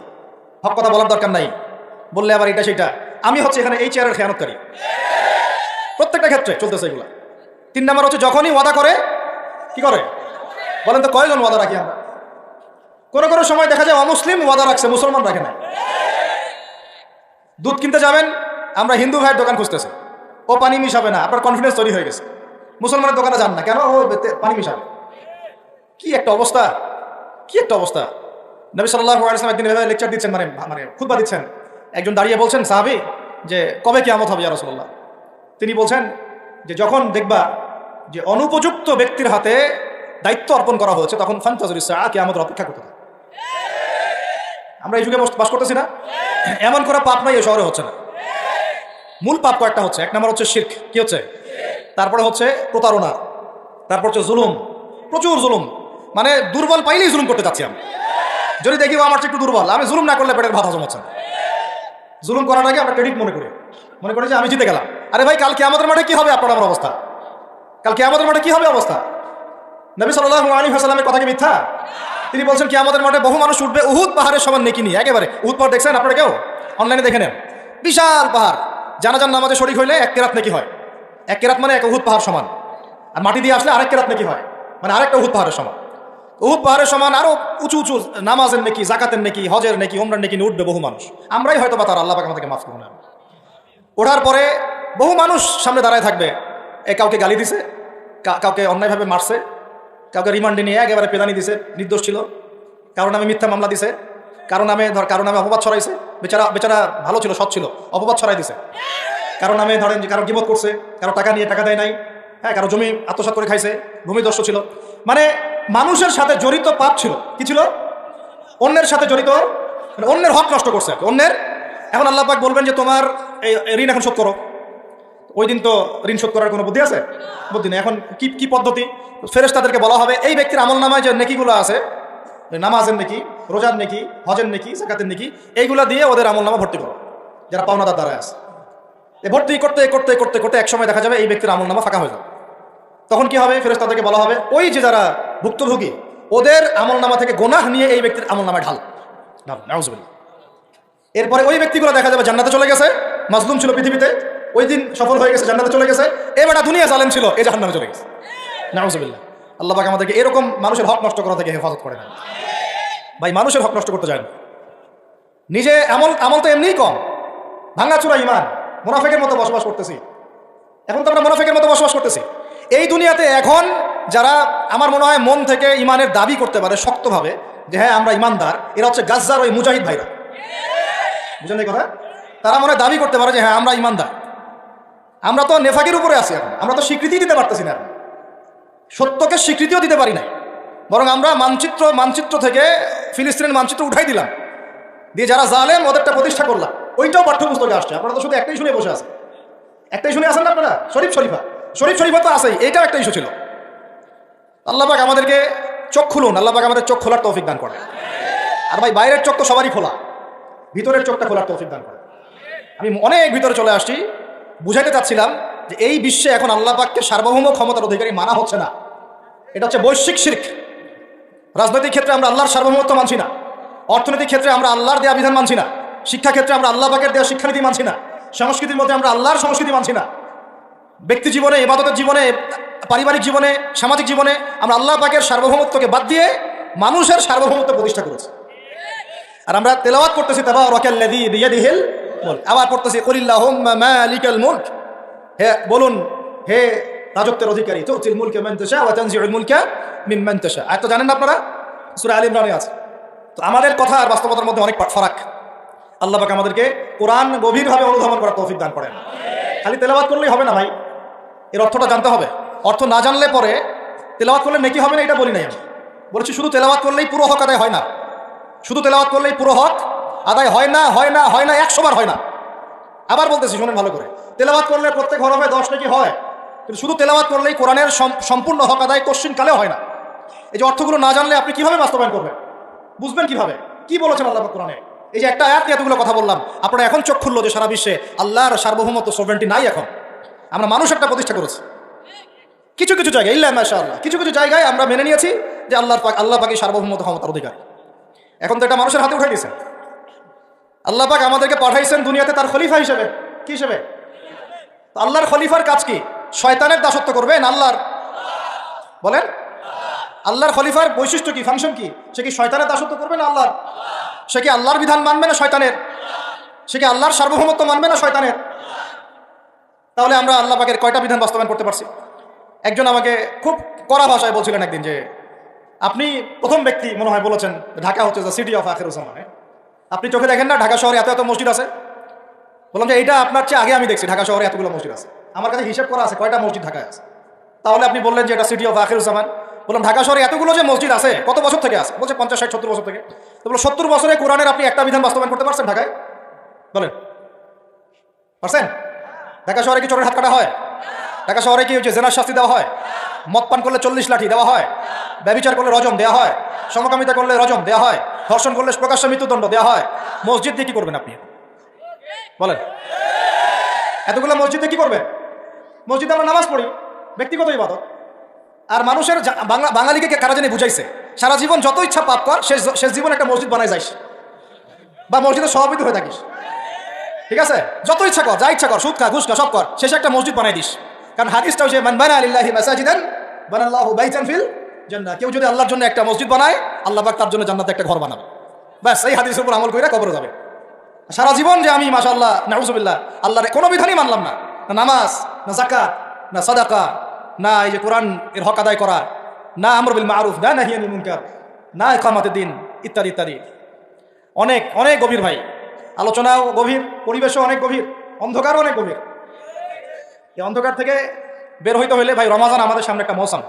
হক কথা বলার দরকার নাই, বললে আবার এটা সেটা, আমি হচ্ছে এখানে এই চেয়ারের খেয়ানতকারী। প্রত্যেকটা ক্ষেত্রে চলতেছে এগুলা। 3 নাম্বার হচ্ছে যখনই ওয়াদা করে কি করে বলেন তো, কয়জন ওয়াদা রাখি আমরা? কোনো কোনো সময় দেখা যায় অমুসলিম ওয়াদা রাখছে, মুসলমান রাখে না। দুধ কিনতে যাবেন, আমরা হিন্দু ভাইয়ের দোকান খুঁজতেছি, ও পানি মিশাবে না, আপনার কনফিডেন্স তৈরি হয়ে গেছে। মুসলমানের দোকানে যান না কেন, ও পানি মিশাবে। কি একটা অবস্থা, কি একটা অবস্থা। নবী সাল্লাল্লাহু আলাইহি ওয়াসাল্লাম একদিন এভাবে লেকচার দিচ্ছেন, মানে খুতবা দিচ্ছেন। একজন দাঁড়িয়ে বলছেন, সাহাবী, যে কবে কিয়ামত হবে ইয়া রাসূলুল্লাহ? তিনি বলছেন যে যখন দেখবা যে অনুপযুক্ত ব্যক্তির হাতে দায়িত্ব অর্পণ করা হয়েছে, তখন ফান্তাযিরুস সাআ, কিয়ামতের অপেক্ষা করতে থাকে। আমরা এই যুগে বাস করতেছি না? এমন করে পাপ নাই এই শহরে হচ্ছে না। মূল পাপ কয়েকটা হচ্ছে। 1 নম্বর হচ্ছে শিরক, কি হচ্ছে? তারপরে হচ্ছে প্রতারণা, তারপর হচ্ছে জুলুম, প্রচুর জুলুম। মানে দুর্বল পাইলেই জুলুম করতে চাচ্ছি আমি। যদি দেখি আমার চেয়ে একটু দুর্বল, আমি জুলুম না করলে পেটের ভাত হজম হচ্ছে না। জুলুম করাটাকে আমরা ক্রেডিট মনে করি যে আমি জিতে গেলাম। আরে ভাই, কাল কিয়ামতের মাঠে কি হবে আপনার আমার অবস্থা? কাল কিয়ামতের মাঠে কি হবে অবস্থা? নবী সাল্লাল্লাহু আলাইহি ওয়াসাল্লামের কথা কি মিথ্যা? তিনি বলছেন কিয়ামতের মাঠে বহু মানুষ উঠবে উহুদ পাহাড়ের সমান নেকি নিয়ে। একেবারে উহুদ পাহাড় দেখছেন আপনারা কেউ? অনলাইনে দেখে নেন, বিশাল পাহাড়। জানাজার নামাজে শরীক হইলে 1 কেরাত নেকি হয়। 1 কেরাত মানে 1 উহুদ পাহাড় সমান। আর মাটি দিয়ে আসলে আরেক কেরাত নেকি হয়, মানে আরেকটা উহুদ পাহাড়ের সমান। উহুদ পাহাড়ের সমান আরো উঁচু উঁচু নামাজের নেকি, জাকাতের নেকি, হজের নেকি, উমরার নেকি নিয়ে উঠবে বহু মানুষ। আমরাই হয়তো বা তার, আল্লাহ পাক আমাদেরকে মাফ করুন। ওঠার পরে বহু মানুষ সামনে দাঁড়ায় থাকবে। কাউকে গালি দিছে, কাউকে অন্যায়ভাবে মারছে, কাউকে রিমান্ডে নিয়ে একেবারে পেদানি দিছে, নির্দোষ ছিল, কারো নামে মিথ্যা মামলা দিছে, কারো নামে অপবাদ ছড়াইছে, বেচারা ভালো ছিল, সৎ ছিল, অপবাদ ছড়াই দিছে। কারো নামে ধরেন যে কারো গীবত করছে, কারো টাকা নিয়ে টাকা দেয় নাই, হ্যাঁ, কারো জমি আত্মসাৎ করে খাইছে, ভূমিদস্যু ছিল। মানে মানুষের সাথে জড়িত পাপ ছিল। কি ছিল? অন্যের সাথে জড়িত, মানে অন্যের হক নষ্ট করছে অন্যের। এখন আল্লাহ পাক বলবেন যে তোমার এই ঋণ এখন শোধ করো। ওই দিন তো ঋণ শোধ করার কোনো বুদ্ধি আছে? বুদ্ধি নেই। এখন কি পদ্ধতি? ফেরেশতাদেরকে বলা হবে এই ব্যক্তির আমল নামায় যে নেকিগুলো আছে, নামাজের নেকি, রোজার নেকি, হজের নেকি, যাকাতের নেকি, এইগুলা দিয়ে ওদের আমল নামা ভর্তি করো, যারা পাওনাদার দ্বারা আছে। ভর্তি করতে করতে করতে করতে এক সময় দেখা যাবে এই ব্যক্তির আমল নামা ফাঁকা হয়ে যাবে। তখন কি হবে? ফেরেশতাদেরকে বলা হবে ওই যে যারা ভুক্তভোগী, ওদের আমল নামা থেকে গোনাহ নিয়ে এই ব্যক্তির আমল নামায় ঢাল। নাউজুবিল্লাহ। এরপরে ওই ব্যক্তিগুলো দেখা যাবে জান্নাতে চলে গেছে, মাজলুম ছিল পৃথিবীতে, ওই দিন সফল হয়ে গেছে, জান্নাতে চলে গেছে। এবার দুনিয়া জালেম ছিল, এই জাহান্নামে চলে গেছে। নাউজুবিল্লাহ। আল্লাহ পাক আমাদেরকে এরকম মানুষের হক নষ্ট করা থেকে হেফাজত করে না। ভাই, মানুষের হক নষ্ট করতে যায় না। নিজে আমল তো এমনিই কম, ভাঙাচোরা ইমান, মুনাফিকের মতো বসবাস করতেছি। এখন তো আমরা মুনাফিকের মতো বসবাস করতেছি এই দুনিয়াতে। এখন যারা আমার মনে হয় মন থেকে ইমানের দাবি করতে পারে শক্তভাবে যে হ্যাঁ আমরা ইমানদার, এরা হচ্ছে গাজ্জার ওই মুজাহিদ ভাইরা। বুঝলেন এই কথা? তারা মনে দাবি করতে পারে যে হ্যাঁ আমরা ইমানদার। আমরা তো নেফাকের উপরে আছি এখন, আমরা তো স্বীকৃতি দিতে পারতেছি না, সত্যকে স্বীকৃতিও দিতে পারি না। বরং আমরা মানচিত্র থেকে ফিলিস্তিনের মানচিত্র উঠাই দিলাম, দিয়ে যারা জালেম ওদেরটা প্রতিষ্ঠা করলাম। ওইটাও পাঠ্যপুস্তকে আসছে। আপনারা তো শুধু একটাই শুনে বসে আছেন, একটাই শুনে আসেন না আপনারা। শরীফ শরীফা তো আছেই, এইটাও একটা ইস্যু ছিল। আল্লাহ পাক আমাদেরকে চোখ খুলুন, আল্লাহ পাক আমাদের চোখ খোলার তৌফিক দান করেন। আর ভাই, বাইরের চোখ তো সবারই খোলা, ভিতরের চোখটা খোলার তৌফিক দান করেন। আমি অনেক ভিতরে চলে আসছি, বুঝাইতে চাচ্ছিলাম যে এই বিশ্বে এখন আল্লাহ পাককে সার্বভৌম ক্ষমতার অধিকারী মানা হচ্ছে না। এটা হচ্ছে বৈশ্বিক শিরক। রাজনৈতিক ক্ষেত্রে আমরা আল্লাহর সার্বভৌমত্ব মানছি না, অর্থনৈতিক ক্ষেত্রে আমরা আল্লাহর দেয়া বিধান মানছি না, শিক্ষা ক্ষেত্রে আমরা আল্লাহ পাকের দেয়া শিক্ষানীতি মানছি না, সংস্কৃতির মধ্যে আমরা আল্লাহর সংস্কৃতি মানছি না। ব্যক্তি জীবনে, ইবাদতের জীবনে, পারিবারিক জীবনে, সামাজিক জীবনে আমরা আল্লাহ পাকের সার্বভৌমত্বকে বাদ দিয়ে মানুষের সার্বভৌমত্ব প্রতিষ্ঠা করেছি। আর আমরা তেলাওয়াত করতেছি তাবারাকাল্লাযী বিয়াদিহিল মুলক, আবার পড়তেছি কুলিল্লাহুম্মা মালিকাল মুলক, হে বলুন হে রাজত্বের অধিকারী, তুতিল মুলকা মান তাশা ওয়া তানজিউল মুলকা মিম্মান তাশা। আয়াত তো জানেন না আপনারা, সূরা আলে ইমরানে আছে। তো আমাদের কথা আর বাস্তবতার মধ্যে অনেক ফারাক। আল্লাহ পাক আমাদেরকে কোরআন গভীরভাবে অনুধাবন করার তৌফিক দান করেন। খালি তেলাওয়াত করলেই হবে না ভাই, এর অর্থটা জানতে হবে। অর্থ না জানলে পরে তেলাওয়াত করলে নেকি হবে না এটা বলি নাই আমি। বলছি শুধু তেলাওয়াত করলেই পুরো হক আদায় হয় না, শুধু তেলাওয়াত করলেই পুরো হক আদায় হয় না, 100 বার হয় না। আবার বলতেছি শুনেন ভালো করে, তেলাওয়াত করলে প্রত্যেক হরফে 10 নেকি হয়, কিন্তু শুধু তেলাওয়াত করলেই কোরআনের সম্পূর্ণ হক আদায় কোশ্চিন কালেও হয় না। এই যে অর্থগুলো না জানলে আপনি কিভাবে বাস্তবায়ন করবেন, বুঝবেন কিভাবে, কি বলেছেন আল্লাহ পাক কোরআনে? এই যে একটা আয়াত নিয়ে এতগুলো কথা বললাম, আপনারা এখন চোখ খুললো যে সারা বিশ্বে আল্লাহর সার্বভৌমত্ব সভরেন্টি নাই। এখন আমরা মানুষ একটা প্রতিষ্ঠা করেছি কিছু কিছু জায়গায়, ইল্লা মাশাআল্লাহ, কিছু কিছু জায়গায় আমরা মেনে নিয়েছি যে আল্লাহ পাকের সার্বভৌমত্ব ক্ষমতার অধিকার। এখন তো এটা মানুষের হাতে উঠাই দিয়েছেন। আল্লাহ পাক আমাদেরকে পাঠাইছেন দুনিয়াতে তার খলিফা হিসেবে। কি হিসেবে? তো আল্লাহর খলিফার কাজ কি? শয়তানের দাসত্ব করবেন আল্লাহর? বলেন, আল্লাহর খলিফার বৈশিষ্ট্য কি, ফাংশন কি? সে কি শয়তানের দাসত্ব করবে না আল্লাহর? সে কি আল্লাহর বিধান মানবে না শয়তানের? সে কি আল্লাহর সার্বভৌমত্ব মানবে না শয়তানের? তাহলে আমরা আল্লাহ পাকের কয়টা বিধান বাস্তবায়ন করতে পারছি? একজন আমাকে খুব কড়া ভাষায় বলছিলেন একদিন যে আপনি প্রথম ব্যক্তি মনে হয় বলেছেন ঢাকা হচ্ছে দ্য সিটি অফ আখিরুজ্জামানে। আপনি চোখে দেখেন না ঢাকা শহরে এত এত মসজিদ আছে? বললাম যে এইটা আপনার চেয়ে আগে আমি দেখছি ঢাকা শহরে এতগুলো মসজিদ আছে। আমার কাছে হিসাব করা আছে কয়টা মসজিদ ঢাকায় আছে। তাহলে আপনি বললেন যে এটা সিটি অফ আখিরুজ্জামান। বললাম ঢাকা শহরে এতগুলো যে মসজিদ আছে কত বছর থেকে আছে? বলছে 50, 60, 70 বছর থেকে। তো বলো 70 বছরে কোরআনের আপনি একটা বিধান বাস্তবায়ন করতে পারছেন ঢাকায়? বলেন, পারছেন? ঢাকা শহরে কি চোরের হাত কাটা হয়? ঢাকা শহরে কি জেনার শাস্তি দেওয়া হয়? মদ পান করলে 40 লাঠি দেওয়া হয়? ব্যভিচার করলে রজম দেওয়া হয়? সমকামিতা করলে রজম দেওয়া হয়? ধর্ষণ করলে প্রকাশ্য মৃত্যুদণ্ড দেওয়া হয়? মসজিদ দিয়ে কি করবেন আপনি? বলেন, এতগুলো মসজিদে কি করবেন? মসজিদে আমরা নামাজ পড়ি, ব্যক্তিগত ইবাদত। আর মানুষের বাঙালিকে কারা জানি বুঝাইছে সারা জীবন যত ইচ্ছা পাপ কর, শেষ জীবন একটা মসজিদ বানাই যাইস বা মসজিদের সভাপতি হয়ে থাকিস, ঠিক আছে? যত ইচ্ছা কর, যা ইচ্ছা কর, সুদ খা, ঘুষ খা, সব কর, শেষে একটা মসজিদ বানাই দিস। কারণ হাদিসটা হচ্ছে মান বানা লিল্লাহি মাসাজিদান বানাল্লাহু বাইতান ফিল জান্নাহ। কেউ যদি আল্লাহর জন্য একটা মসজিদ বানায়, আল্লাহ পাক তার জন্য জান্নাতে একটা ঘর বানাবে। ব্যাস, এই হাদিসের উপর আমল করে কবরে যাবে। সারা জীবন যে আমি মাশাআল্লাহ নাউজুবিল্লাহ আল্লাহর কোনো বিধানই মানলাম না, না নামাজ, না যাকাত, না সাদাকা, না এই যে কোরআন এর হক আদায় করা, না আমর বিল মারুফ, না নাহি আনিল মুনকার, না ইকামাতুদ দ্বীন, ইত্যাদি ইত্যাদি। অনেক অনেক গভীর ভাই, আলোচনাও গভীর, পরিবেশও অনেক গভীর, অন্ধকারও অনেক গভীর। এই অন্ধকার থেকে বের হইতে হইলে ভাই রমাজান আমাদের সামনে একটা মৌসুম।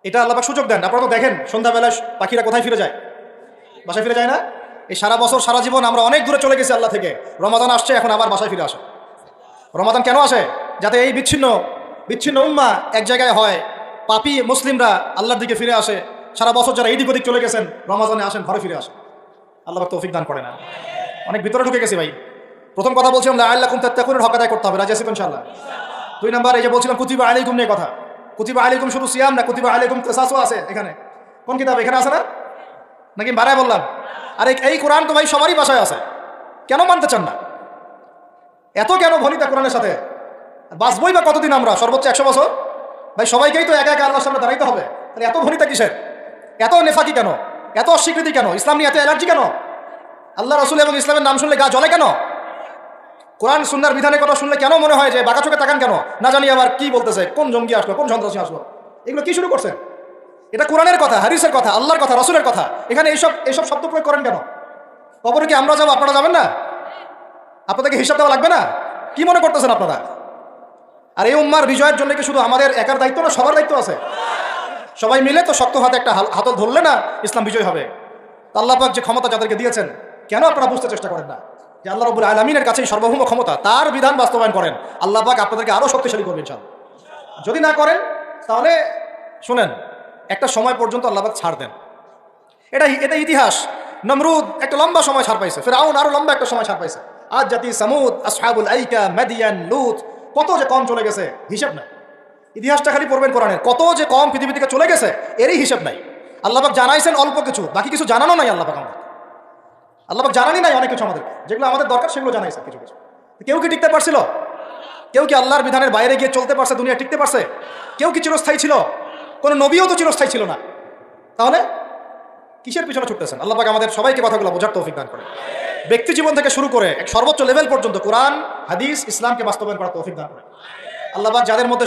এটা আল্লাহ পাক সুযোগ দেন। আপনারা তো দেখেন সন্ধ্যাবেলায় পাখিরা কোথায় ফিরে যায়? বাসায় ফিরে যায় না? এই সারা বছর সারা জীবন আমরা অনেক দূরে চলে গেছি আল্লাহ থেকে, রমাজান আসছে এখন আবার বাসায় ফিরে আসে। রমাজান কেন আসে? যাতে এই বিচ্ছিন্ন উম্মাহ এক জায়গায় হয়, পাপী মুসলিমরা আল্লাহর দিকে ফিরে আসে। সারা বছর যারা এদিক ওদিক চলে গেছেন রমাজানে আসেন, ঘরে ফিরে আসে। আল্লাহ পাক তৌফিক দান করে না। অনেক ভিতরে ঢুকে গেছি ভাই। প্রথম কথা বলছিলাম লাআল্লাকুম তাত্তাকুন, হক আদায় করতে হবে, রাজি আছেন ইনশাআল্লাহ? 2 নাম্বার এই যে বলছিলাম কুতিবা আলাইকুম নিয়ে কথা। কুতিবা আলাইকুম শুধু সিয়াম না, কুতিবা আলাইকুম কিসাসও আছে এখানে। কোন কিতাব? এখানে আছে না? নাকি বাড়ায় বললাম? আর এই কোরআন তো ভাই সবারই বাসায় আছে, কেন মানতে চান না? এত কেন ভনিতা কোরআনের সাথে? বাঁচবই বা কতদিন আমরা? সর্বোচ্চ 100 বছর। ভাই সবাইকেই তো একা একা আল্লাহর সামনে দাঁড়াইতে হবে, তাহলে এত ভনিতা কিসের? এত নেফাকি কেন? এত অস্বীকৃতি কেন? ইসলাম নিয়ে এত অ্যালার্জি কেন? আল্লাহ রাসূল এবং ইসলামের নাম শুনলে গা জ্বলে কেন? কোরআন সুন্নাহর বিধানের কথা শুনলে কেন মনে হয় যে বাঁকা চোখে তাকান কেন? না জানি আবার কি বলতেছে, কোন জঙ্গি আসলো, কোন সন্ত্রাসী আসলো, এগুলো কি শুরু করছেন? এটা কোরআনের কথা, হাদিসের কথা, আল্লাহর কথা, রাসূলের কথা। এখানে এইসব শব্দ প্রয়োগ করেন কেন? কবরে কি আমরা যাবো, আপনারা যাবেন না? আপনাদেরকে হিসাব দেওয়া লাগবে না? কি মনে করতেছেন আপনারা? আর এই উম্মার বিজয়ের জন্য কি শুধু আমাদের একার দায়িত্ব না, সবার দায়িত্ব আছে? সবাই মিলে তো শক্ত হাতে একটা হাতল ধরলে না ইসলাম বিজয় হবে। আল্লাহ পাক যে ক্ষমতা যাদেরকে দিয়েছেন, কেন আপনারা বুঝতে চেষ্টা করেন না যে আল্লাহ রাব্বুল আলামিনের কাছেই সর্বভৌম ক্ষমতা, তার বিধান বাস্তবায়ন করেন। আল্লাহ পাক আপনাদেরকে আরো শক্তিশালী করবেন ইনশাআল্লাহ। যদি না করেন তাহলে শুনেন, একটা সময় পর্যন্ত আল্লাহ পাক ছাড় দেন। এটা ইতিহাস। নমরুদ একটা লম্বা সময় ছাড় পাইছে, ফিরআউন আরো লম্বা একটা সময় ছাড় পাইছে, আদ জাতি, সামুদ, আসহাবুল আইকা, মাদিয়ান, লূত, কত যে কম চলে গেছে হিসাব নাই। ইতিহাসটা খালি পড়বেন কোরআনের, কত যে কম পৃথিবী থেকে চলে গেছে এরই হিসাব নাই। আল্লাহ পাক জানাইছেন অল্প কিছু, বাকি কিছু জানানো নাই। আল্লাহ পাক জানানি নাই অনেক কিছু আমাদেরকে, যেগুলো আমাদের দরকার সেগুলো জানাইছে কিছু কিছু। কেউ কি টিকতে পারছিল? কেউ কি আল্লাহর বিধানের বাইরে গিয়ে চলতে পারছে? দুনিয়া টিকতে পারছে? কেউ কি চিরস্থায়ী ছিল? কোনো নবীও তো চিরস্থায়ী ছিল না। তাহলে কিসের পিছনে ছুটতেছেন? আল্লাহ পাক আমাদের সবাইকে কথাগুলো বোঝার তৌফিক দান করে, ব্যক্তি জীবন থেকে শুরু করে এক সর্বোচ্চ লেভেল পর্যন্ত কোরআন, হাদিস, ইসলামকে বাস্তবায়ন করার তৌফিক দান করে। আল্লাহ পাক যাদের মধ্যে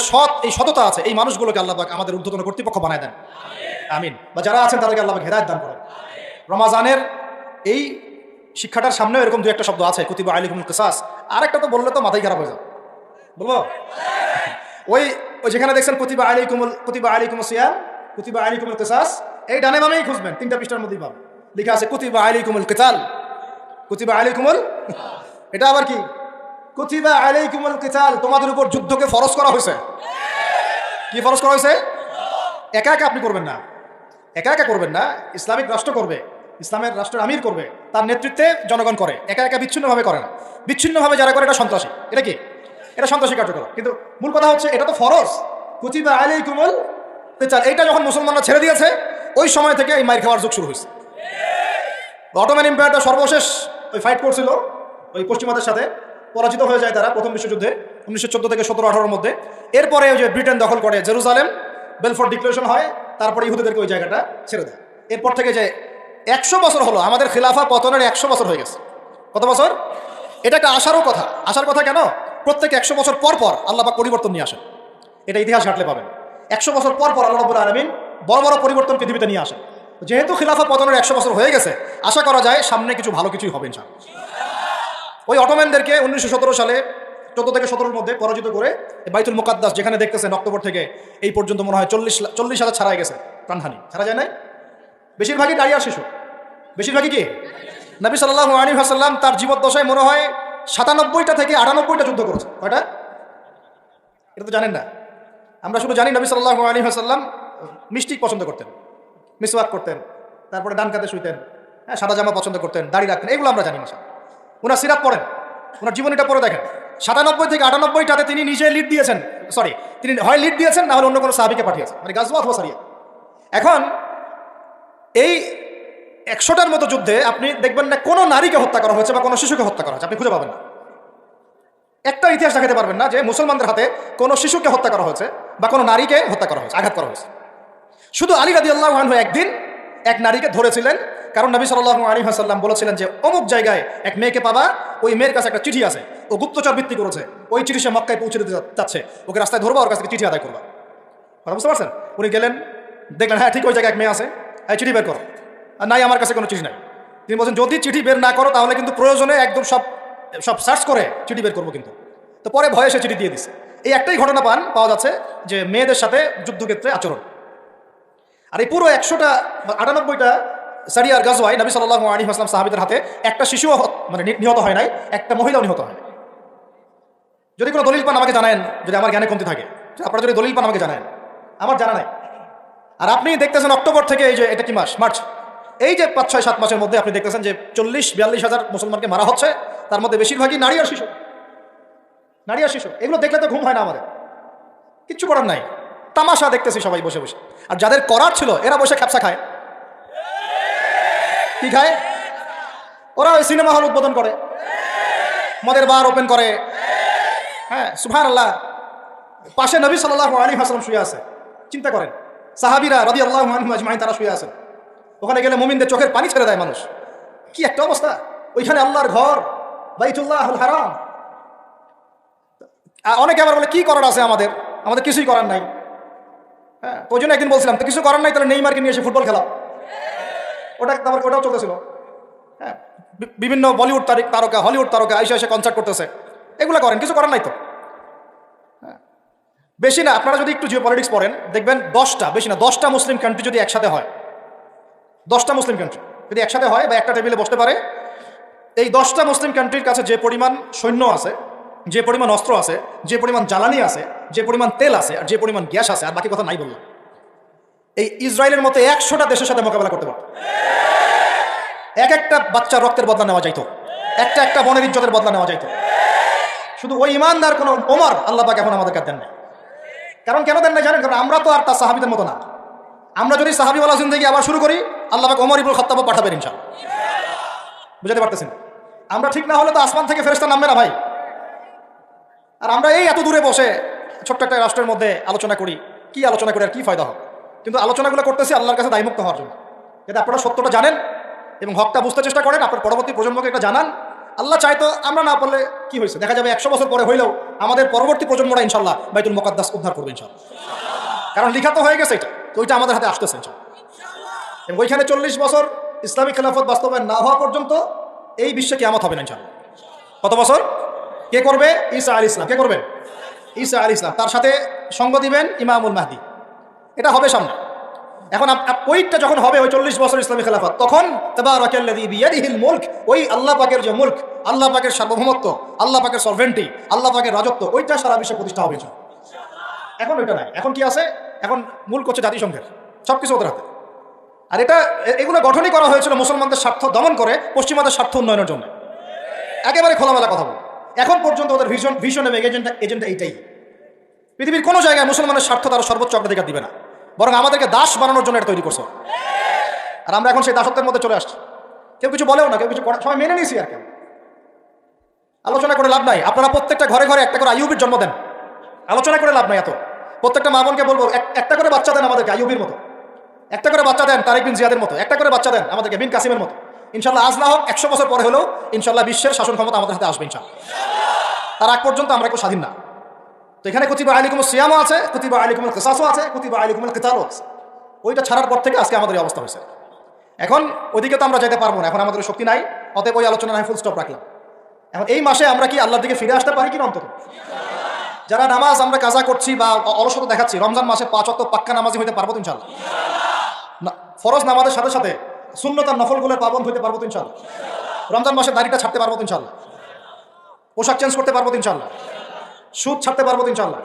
সততা আছে এই মানুষগুলোকে আল্লাহ পাক আমাদের ঊর্ধ্বতন কর্তৃপক্ষ বানায় দেন, আমিন। বা যারা আছেন তাদেরকে আল্লাহ পাক হেদায়েত দান করেন। রমাজানের এই শিক্ষাটার সামনেও এরকম 2-1টা শব্দ আছে, কুতিবা আলাইকুমুল কিসাস। আরেকটা তো বললে তো মাথায় খারাপ হয়ে যাবে, বলবো? ওই যেখানে দেখছেন কুতিবা আলাইকুমুস সিয়াম, কুতিবা আলাইকুমুল কিসাস, এই ডানে বামেই খুঁজবেন, 3টা পৃষ্ঠার মধ্যেই পাবেন, লেখা আছে কুতিবা আলাইকুমুল কিতাল, কুতিবা আলাইকুমুল। এটা আবার কি? কুতিবা আলাইকুমুল কিতাল, তোমাদের উপর যুদ্ধকে ফরজ করা হয়েছে। কি ফরজ করা হয়েছে? একা একা আপনি করবেন না, একা একা করবেন না। ইসলামিক রাষ্ট্র করবে, ইসলামের রাষ্ট্রের আমির করবে, তার নেতৃত্বে জনগণ করে, একা একা বিচ্ছিন্নভাবে করে না। বিচ্ছিন্নভাবে যারা করে এটা সন্ত্রাসী। এটা কি? এটা সন্ত্রাসী কার্যকলাপ। কিন্তু মূল কথা হচ্ছে এটা তো ফরজ, কুতিবা আলাইকুমুল কিতাল। এইটা যখন মুসলমানরা ছেড়ে দিয়েছে ওই সময় থেকে এই মাইর খাওয়ার যুগ শুরু হয়েছে। অটোম্যান এম্পায়ারটা সর্বশেষ ওই ফাইট করছিল ওই পশ্চিমাদের সাথে, পরাজিত হয়ে যায় তারা প্রথম বিশ্বযুদ্ধে। 1914 থেকে 17-18 মধ্যে। এরপরে ওই যে ব্রিটেন দখল করে জেরুজালেম, বেলফোর ডিক্লারেশন হয়, তারপরে ইহুদিদেরকে ওই জায়গাটা ছেড়ে দেয়। এরপর থেকে যে 100 বছর হলো আমাদের খিলাফা পতনের 100 বছর হয়ে গেছে। কত বছর? এটা একটা আশারও কথা। আশার কথা কেন? প্রত্যেক 100 বছর পর পর আল্লাহ পাক পরিবর্তন নিয়ে আসেন। এটা ইতিহাস ঘাটলে পাবেন। 100 বছর পর পর আল্লাহ রাব্বুল আলামিন বড় বড় পরিবর্তন পৃথিবীতে নিয়ে আসেন। যেহেতু খিলাফা পতনের 100 বছর হয়ে গেছে, আশা করা যায় সামনে কিছু ভালো কিছুই হবে ইনশাআল্লাহ। ওই অটোম্যানদেরকে 1917 সালে 14 থেকে 17-র মধ্যে পরাজিত করে বাইতুল মুকাদ্দাস, যেখানে দেখতেছেন অক্টোবর থেকে এই পর্যন্ত মনে হয় 40,000 ছাড়াই গেছে, প্রাণহানি ছাড়া যায় নাই। বেশিরভাগই নারী আর শিশু। বেশিরভাগই কি? নবী সাল্লাল্লাহু আলাইহি ওয়াসাল্লাম তার জীবদ্দশায় মনে হয় 97টা থেকে 98টা যুদ্ধ করেছে। কয়টা? এটা তো জানেন না। আমরা শুধু জানি নবী সাল্লাল্লাহু আলাইহি ওয়াসাল্লাম মিষ্টি পছন্দ করতেন, মিসওয়াক করতেন, তারপরে ডান কাতে শুইতেন, হ্যাঁ, সাদা জামা পছন্দ করতেন, দাড়ি রাখতেন, এগুলো আমরা জানি না। ওনার সিরাত পড়েন, ওনার জীবনীটা পড়ে দেখেন। 97 থেকে 98টাতে তিনি নিজে লিড দিয়েছেন, তিনি হয় লিড দিয়েছেন, না হলে অন্য কোনো সাহাবীকে পাঠিয়েছেন, মানে গাজওয়া অথবা সারিয়া। এখন এই 100টার মতো যুদ্ধে আপনি দেখবেন না কোনো নারীকে হত্যা করা হয়েছে বা কোনো শিশুকে হত্যা করা হয়েছে, আপনি খুঁজে পাবেন না। একটা ইতিহাস দেখাতে পারবেন না যে মুসলমানদের হাতে কোনো শিশুকে হত্যা করা হয়েছে বা কোনো নারীকে হত্যা করা হয়েছে, আঘাত করা হয়েছে। শুধু আলী রাদিয়াল্লাহু আনহু একদিন এক নারীকে ধরেছিলেন, কারণ নবী সাল্লাল্লাহু আলাইহি ওয়াসাল্লাম বলেছিলেন যে অমুক জায়গায় এক মেয়েকে পাবা, ওই মেয়ের কাছে একটা চিঠি আছে, ও গুপ্তচর বৃত্তি করেছে, ওই চিঠি সে মক্কায় পৌঁছে দিতে যাচ্ছে, ওকে রাস্তায় ধরবা, ওর কাছ থেকে চিঠি আদায় করবা। কথা বুঝতে পারছেন? উনি গেলেন, দেখলেন হ্যাঁ ঠিক ওই জায়গায় এক মেয়ে আছে, হ্যাঁ চিঠি বের করো। আর নাই, আমার কাছে কোনো চিঠি নাই। তিনি বলছেন যদি চিঠি বের না করো তাহলে কিন্তু প্রয়োজনে একদম সব সার্চ করে চিঠি বের করবো কিন্তু। তো পরে ভয়ে সে চিঠি দিয়ে দিচ্ছে। এই একটাই ঘটনা পাওয়া যাচ্ছে যে মেয়েদের সাথে যুদ্ধক্ষেত্রে আচরণ। আর এই পুরো 98টা সারিয়ার গাজওয়ায় নবী সাল্লাল্লাহু আলাইহি ওয়াসাল্লাম সাহাবীদের হাতে একটা শিশুও মানে নিহত হয় নাই, একটা মহিলাও নিহত হয় নাই। যদি কোনো দলিল পান আমাকে জানায়েন, যদি আমার জ্ঞানে কমতি থাকে, আপনারা যদি দলিল পান আমাকে জানায়েন, আমার জানা নাই। আর আপনি দেখতেছেন অক্টোবর থেকে এই যে এটা কি মাস, মার্চ, এই যে 5-6-7 মাসের মধ্যে আপনি দেখতেছেন যে 40-42 হাজার মুসলমানকে মারা হচ্ছে, তার মধ্যে বেশিরভাগই নারী আর শিশু। নারী আর শিশু, এগুলো দেখলে তো ঘুম হয় না আমাদের, কিচ্ছু করার নাই, তামাশা দেখতেছি সবাই বসে বসে। আর যাদের করার ছিল এরা বসে খ্যাপসা খায়। কি খায়? ওরা ওই সিনেমা হল উদ্বোধন করে, মদের বার ওপেন করে, হ্যাঁ সুবহানাল্লাহ। পাশে নবী সাল্লাল্লাহু আলাইহি ওয়াসাল্লাম শুয়ে আছে, চিন্তা করেন, সাহাবীরা রাদিয়াল্লাহু আনহুম আজমাইন তারা শুয়ে আছেন। ওখানে গেলে মুমিনদের চোখের পানি ছেড়ে দেয় মানুষ। কি একটা অবস্থা! ওইখানে আল্লাহর ঘর বাইতুল্লাহুল হারাম। অনেকে আবার বলে কি করার আছে আমাদের কিছুই করার নাই। হ্যাঁ, ওই জন্য একদিন বলছিলাম তো কিছু করার নাই, তাহলে নেইমারকে নিয়ে এসে ফুটবল খেলা, ওটাও চলতেছিল। হ্যাঁ, বিভিন্ন বলিউড তারকা, হলিউড তারকা এসে কনসার্ট করতেছে, এগুলো করেন, কিছু করার নাই তো। হ্যাঁ, বেশি না, আপনারা যদি একটু জিও পলিটিক্স পড়েন দেখবেন 10টা, বেশি না 10টা মুসলিম কান্ট্রি যদি একসাথে হয়, 10টা মুসলিম কান্ট্রি যদি একসাথে হয় বা একটা টেবিলে বসতে পারে, এই 10টা মুসলিম কান্ট্রির কাছে যে পরিমাণ সৈন্য আছে, যে পরিমাণ অস্ত্র আছে, যে পরিমাণ জ্বালানি আছে, যে পরিমাণ তেল আছে, আর যে পরিমাণ গ্যাস আছে, আর বাকি কথা নাই বললাম, এই ইসরায়েলের মতো 100টা দেশের সাথে মোকাবেলা করতে পারত। একটা বাচ্চার রক্তের বদলা নেওয়া যাইতো, একটা বনের ইজ্জতের বদলা নেওয়া যাইতো। শুধু ওই ইমানদার কোন ওমর আল্লাহ পাক এখন আমাদের কাছে দেন নাই। কারণ কেন দেন নাই জানেন? কারণ আমরা তো আর তার সাহাবীদের মতো না। আমরা যদি সাহাবীওয়ালা জিন্দেগি আবার শুরু করি, আল্লাহ পাক ওমর ইবনুল খাত্তাব পাঠাবেন ইনশাআল্লাহ। বুঝতে পারতেছেন? আমরা ঠিক না হলে তো আসমান থেকে ফেরেশতা নামবে না ভাই। আর আমরা এই এত দূরে বসে ছোট্ট একটা রাষ্ট্রের মধ্যে আলোচনা করি, কি আলোচনা করে আর কি ফায়দা হবে? কিন্তু আলোচনাগুলো করতেছি আল্লাহর কাছে দায়মুক্ত হওয়ার জন্য, যাতে আপনারা সত্যটা জানেন এবং হকটা বুঝতে চেষ্টা করেন, আপনার পরবর্তী প্রজন্মকে এটা জানান। আল্লাহ চাইতো আমরা না পারলে কি হয়েছে, দেখা যাবে 100 বছর পরে হইলেও আমাদের পরবর্তী প্রজন্মরা ইনশাল্লাহ বাইতুল মুকাদ্দাস উদ্ধার করবে ইনশাল্লাহ। কারণ লিখা তো হয়ে গেছে এটা, তো ওইটা আমাদের হাতে আসতেছে ইনশাল্লাহ। এবং ওইখানে 40 বছর ইসলামিক খেলাফত বাস্তবায়ন না হওয়া পর্যন্ত এই বিশ্বে কিয়ামত হবে না ইনশাল্লাহ। কত বছর? কে করবে? ঈসা আলাইহিস সালাম। কে করবেন? ঈসা আলাইহিস সালাম। তার সাথে সঙ্গ দিবেন ইমামুল মাহদি। এটা হবে সামনে। এখন ওইটা যখন হবে, ওই 40 বছর ইসলামী খেলাফত, তখন তাবারাকাল্লাযী বিয়াদিহিল মুলক, ওই আল্লাহ পাকের যে মুলক, আল্লাহ পাকের সার্বভৌমত্ব, আল্লাহ পাকের সরভেন্টি, আল্লাহ পাকের রাজত্ব, ওইটা সারা বিশ্বে প্রতিষ্ঠা হবে ইনশাআল্লাহ। এখন ওইটা নাই। এখন কি আছে? এখন মুলক হচ্ছে জাতিসংঘের, সবকিছু ওদের হাতে। আর এগুলো গঠনই করা হয়েছিল মুসলমানদের স্বার্থ দমন করে পশ্চিমাদের স্বার্থ উন্নয়নের জন্য। একেবারে খোলামেলা কথা বল। এখন পর্যন্ত ওদের ভিশন এবং এজেন্ডা এইটাই। পৃথিবীর কোনো জায়গায় মুসলমানের স্বার্থ তারা সর্বোচ্চ অগ্রাধিকার দিবে না, বরং আমাদেরকে দাস বানানোর জন্য এটা তৈরি করছে। আর আমরা এখন সেই দাসত্বের মধ্যে চলে আসছি। কেউ কিছু বলেও না, কেউ কিছু, সবাই মেনে নিয়েছি। আর কেউ আলোচনা করে লাভ নাই। আপনারা প্রত্যেকটা ঘরে ঘরে একটা করে আইয়ুবের জন্ম দেন, আলোচনা করে লাভ নাই। এত প্রত্যেকটা মা বোনকে বলবো একটা করে বাচ্চা দেন আমাদেরকে আইয়ুবের মতো, একটা করে বাচ্চা দেন তারেক বিন জিয়াদের মতো, একটা করে বাচ্চা দেন আমাদেরকে বিন কাসিমের মতো। ইনশাল্লাহ আজ না হোক 100 বছর পরে হলেও ইনশাল্লাহ বিশ্বের শাসন ক্ষমতা আমাদের হাতে আসবে ইনশাল্লাহ। তার আগ পর্যন্ত আমরা কেউ স্বাধীন না। তো এখানে কুতিবা আলাইকুমুস সিয়ামও আছে, কুতিবা আলাইকুমুল কিসাসও আছে, কুতিবা আলাইকুমুল কিতালও আছে। ওইটা ছাড়ার পর থেকে আজকে আমাদের এই অবস্থা হয়েছে। এখন ওইদিকে তো আমরা যেতে পারবো না, এখন আমাদের শক্তি নাই, অতএব ওই আলোচনা নাই, ফুল স্টপ রাখলাম। এখন এই মাসে আমরা কি আল্লাহর দিকে ফিরে আসতে পারি কিনা অন্তত? যারা নামাজ আমরা কাজা করছি বা অলসতা দেখাচ্ছি, রমজান মাসে 5 ওয়াক্ত পাক্কা নামাজি হইতে পারবো তো ইনশাআল্লাহ? ফরজ নামাজের সাথে সাথে সুন্নত আর নফলগুলোর পাবন্দ হইতে পারবো তো ইনশাআল্লাহ? রমজান মাসে দাড়িটা ছাড়তে পারবো তো ইনশাআল্লাহ? পোশাক চেঞ্জ করতে পারবো তো ইনশাআল্লাহ? সুদ ছাড়তে পারবো তো ইনশাআল্লাহ?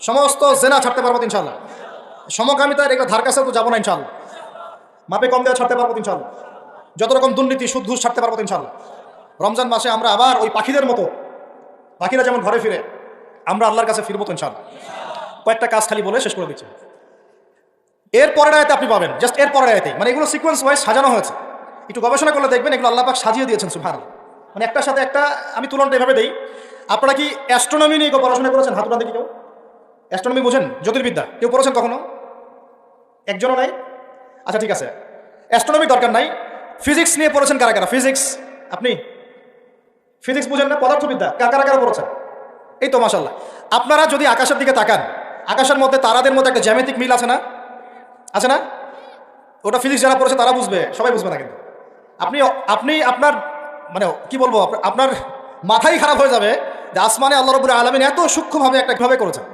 সমস্ত জেনা ছাড়তে পারবো তো ইনশাআল্লাহ? সমকামিতার এগুলো ধার কাছেও তো যাবো না ইনশাআল্লাহ? মাপে কম দেওয়া ছাড়তে পারবো তো ইনশাআল্লাহ? যত রকম দুর্নীতি সুদ ঘুষ ছাড়তে পারবো তো ইনশাআল্লাহ? রমজান মাসে আমরা আবার ওই পাখিদের মতো, পাখিরা যেমন ঘরে ফিরে, আমরা আল্লাহর কাছে ফিরবো তো ইনশাআল্লাহ? কয়েকটা কাজ খালি বলে শেষ করে দিচ্ছি। এর পরের আয়াতে আপনি পাবেন, জাস্ট এর পরের আয়াতে, মানে এগুলো সিকোয়েন্স ওয়াইজ সাজানো হয়েছে। একটু গবেষণা করলে দেখবেন এগুলো আল্লাহ পাক সাজিয়ে দিয়েছেন সুবহানাল্লাহ। মানে একটার সাথে একটা আমি তুলনাটা এভাবে দেই। আপনারা কি অ্যাস্ট্রোনমি নিয়ে পড়াশোনা করেছেন? হাত উঠান দেখি কেউ। অ্যাস্ট্রোনমি বোঝেন? জ্যোতির্বিদ্যা কেউ পড়েছেন কখনো? একজনও নাই? আচ্ছা ঠিক আছে, অ্যাস্ট্রোনমি দরকার নাই। ফিজিক্স নিয়ে পড়েছেন কারা কারা? ফিজিক্স, আপনি ফিজিক্স বুঝেন না? পদার্থবিদ্যা কারা কারা পড়েছেন? এই তো মাশাআল্লাহ। আপনারা যদি আকাশের দিকে তাকান, আকাশের মধ্যে তারাদের মধ্যে একটা জ্যামিতিক মিল আছে না? আছে না? ওটা ফিজিক্স যারা পড়েছে তারা বুঝবে, সবাই বুঝবে না। কিন্তু আপনি আপনার মানে কি বলবো, আপনার মাথাই খারাপ হয়ে যাবে যে আসমানে আল্লাহ রাব্বুল আলামিন এত সূক্ষ্মভাবে একটা কিভাবে করেছেন।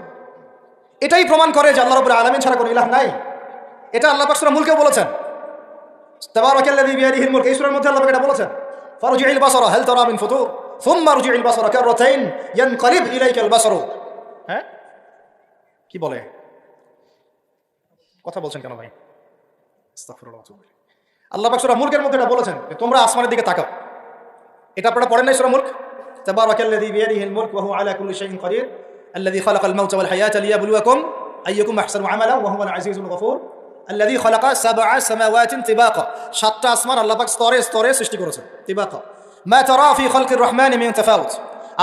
এটাই প্রমাণ করে যে আল্লাহ রাব্বুল আলামিন ছাড়া কোনো ইলাহ নাই। এটা আল্লাহ পাক সূরা মুলকেও বলেছেন, তাবারাকাল্লাযী বিয়াদিহিল মুলক, এই সূরার মধ্যে আল্লাহ পাক এটা বলেছেন, ফারজি'ইল বাসারা হাল তারা মিন ফুতুর সুম্মা রজি'ইল বাসারা কাররাতাইন ইয়ানকালিব ইলাইকাল বাসারু। হ্যাঁ কি বলে, কথা বলছেন কেন ভাই? আস্তাগফিরুল্লাহ। আল্লাহ পাক সূরা মুলকের মধ্যে এটা বলেছেন যে তোমরা আসমানের দিকে তাকাও। এটা আপনারা পড়েন নাই সূরা মুলক? তাবারাকাল্লাযী বিয়াদিহিল মুলক ওয়া হুয়া আলা কুল্লি শাইইন কাদির আল্লাযী খালাকাল মাউতা ওয়াল হায়াতা লিয়াবলুয়াকুম আইয়ুকুম আহসানু আমালা ওয়া হুয়াল আজিজুল গফুর আল্লাযী খালাকা সাবআ সামাওয়াতিন তিবাকা। 7টা আসমান আল্লাহ পাক স্তরে স্তরে সৃষ্টি করেছেন, তিবাকা। মা তারা ফি খালকির রহমানি মিন তাফাউত।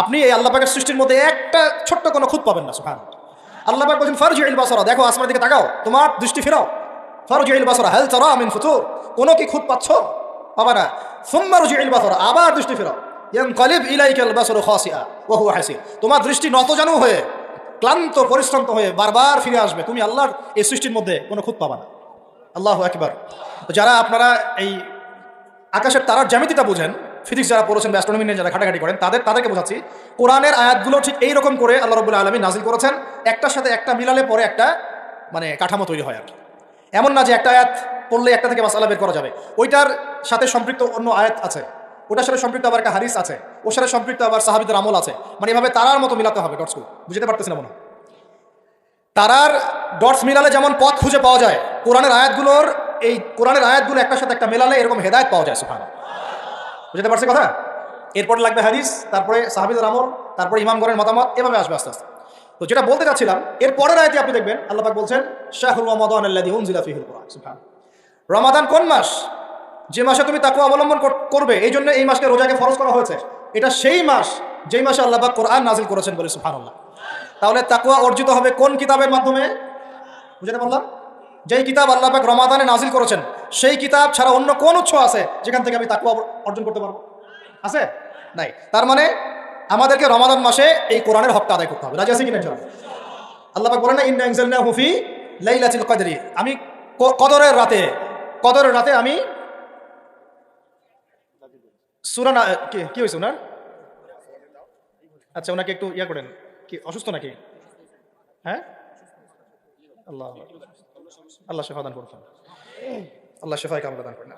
আপনি এই আল্লাহ পাকের সৃষ্টির মধ্যে একটা ছোট্ট কোনো খুঁত পাবেন না। সুবহানাল্লাহ। আল্লাহ পাক বলেন ফারজি'ইল বাসারা, দেখো আসমানের দিকে তাকাও, তোমার দৃষ্টি ফেরাও। ফারজি'ইল বাসারা হাল তারা মিন ফুতুর, কোনো কি খুঁত পাচ্ছ? পাবা না। সুম্মা রজি'ইল বাসারা, আবার দৃষ্টি ফেরাও। ইয়ানকালিব ইলাইকাল বাসারু খাসিআ ওয়া হুয়া হাসির, তোমার দৃষ্টি নতজানু হয়ে ক্লান্ত পরিশ্রান্ত হয়ে বারবার ফিরে আসবে, তুমি আল্লাহর এই সৃষ্টির মধ্যে কোনো খুঁত পাবা না। আল্লাহু আকবার। তো যারা আপনারা এই আকাশের তারার জ্যামিতিটা বুঝেন, ফিজিক্স যারা পড়েছেন বা অ্যাস্ট্রোনমি নিয়ে যারা ঘাটাঘাটি করেন, তাদেরকে বোঝাচ্ছি কোরআনের আয়াতগুলো ঠিক এইরকম করে আল্লাহ রাব্বুল আলামিন নাজিল করেছেন, একটার সাথে একটা মিলালে পরে একটা মানে কাঠামো তৈরি হয় আর কি। এমন না যে একটা আয়াত পড়লে একটা থেকে মাসআলা বের করা যাবে, ওইটার সাথে সম্পৃক্ত অন্য আয়াত আছে, ওটার সাথে সম্পৃক্ত আবার একটা হাদিস আছে, ওর সাথে সম্পৃক্ত আবার সাহাবীদের আমল আছে। মানে এভাবে তারার মতো মিলাতে হবে ডটসগুলো। বুঝতে পারতেছি না মনে হয়? তারার ডটস মিলালে যেমন পথ খুঁজে পাওয়া যায়, কোরআনের আয়াতগুলো একটার সাথে একটা মেলালে এরকম হেদায়েত পাওয়া যায়। সুবহানাল্লাহ। বুঝতে পারছি কথা? এরপরে লাগবে হাদিস, তারপরে সাহাবীদের আমল, তারপরে ইমামগণের মতামত, এভাবে আসবে আস্তে আস্তে। তো যেটা বলতে চাচ্ছিলাম, এর পরের আয়াতে আপনি দেখবেন আল্লাহ পাক বলছেন শাহরুর রমাদান আল্লাযী উনজিলা ফীহিল কুরআন। সুবহানাল্লাহ। রমাদান কোন মাস? যে মাসে তুমি তাকওয়া অবলম্বন করবে, এই জন্য এই মাসকে রোজাকে ফরজ করা হয়েছে। এটা সেই মাস যেই মাসে আল্লাহ পাক কোরআন নাজিল করেছেন বলে। সুবহানাল্লাহ। তাহলে তাকওয়া অর্জিত হবে কোন কিতাবের মাধ্যমে? বুঝতে পারলাম? যেই কিতাব আল্লাহ পাক রমাদানে নাজিল করেছেন, সেই কিতাব ছাড়া অন্য কোন উৎস আছে যেখান থেকে আমি তাকওয়া অর্জন করতে পারবো? আছে? নাই। তার মানে আমাদেরকে রমাদান মাসে এই কোরআনের হকটা আদায় করতে হবে। রাজি আছে কিনা? আল্লাহ পাক বলেন না ইন্না আনজালনাহু ফি লাইলাতিল কদরি, আমি কদরের রাতে আমি সূরা কি হয়েছে ওনার? আচ্ছা, ওনাকে একটু ইয়া করেন, কি অসুস্থ নাকি? হ্যাঁ, আল্লাহ শেফা দান করুন, আল্লাহ শেফায়ে কামিল দান করেন।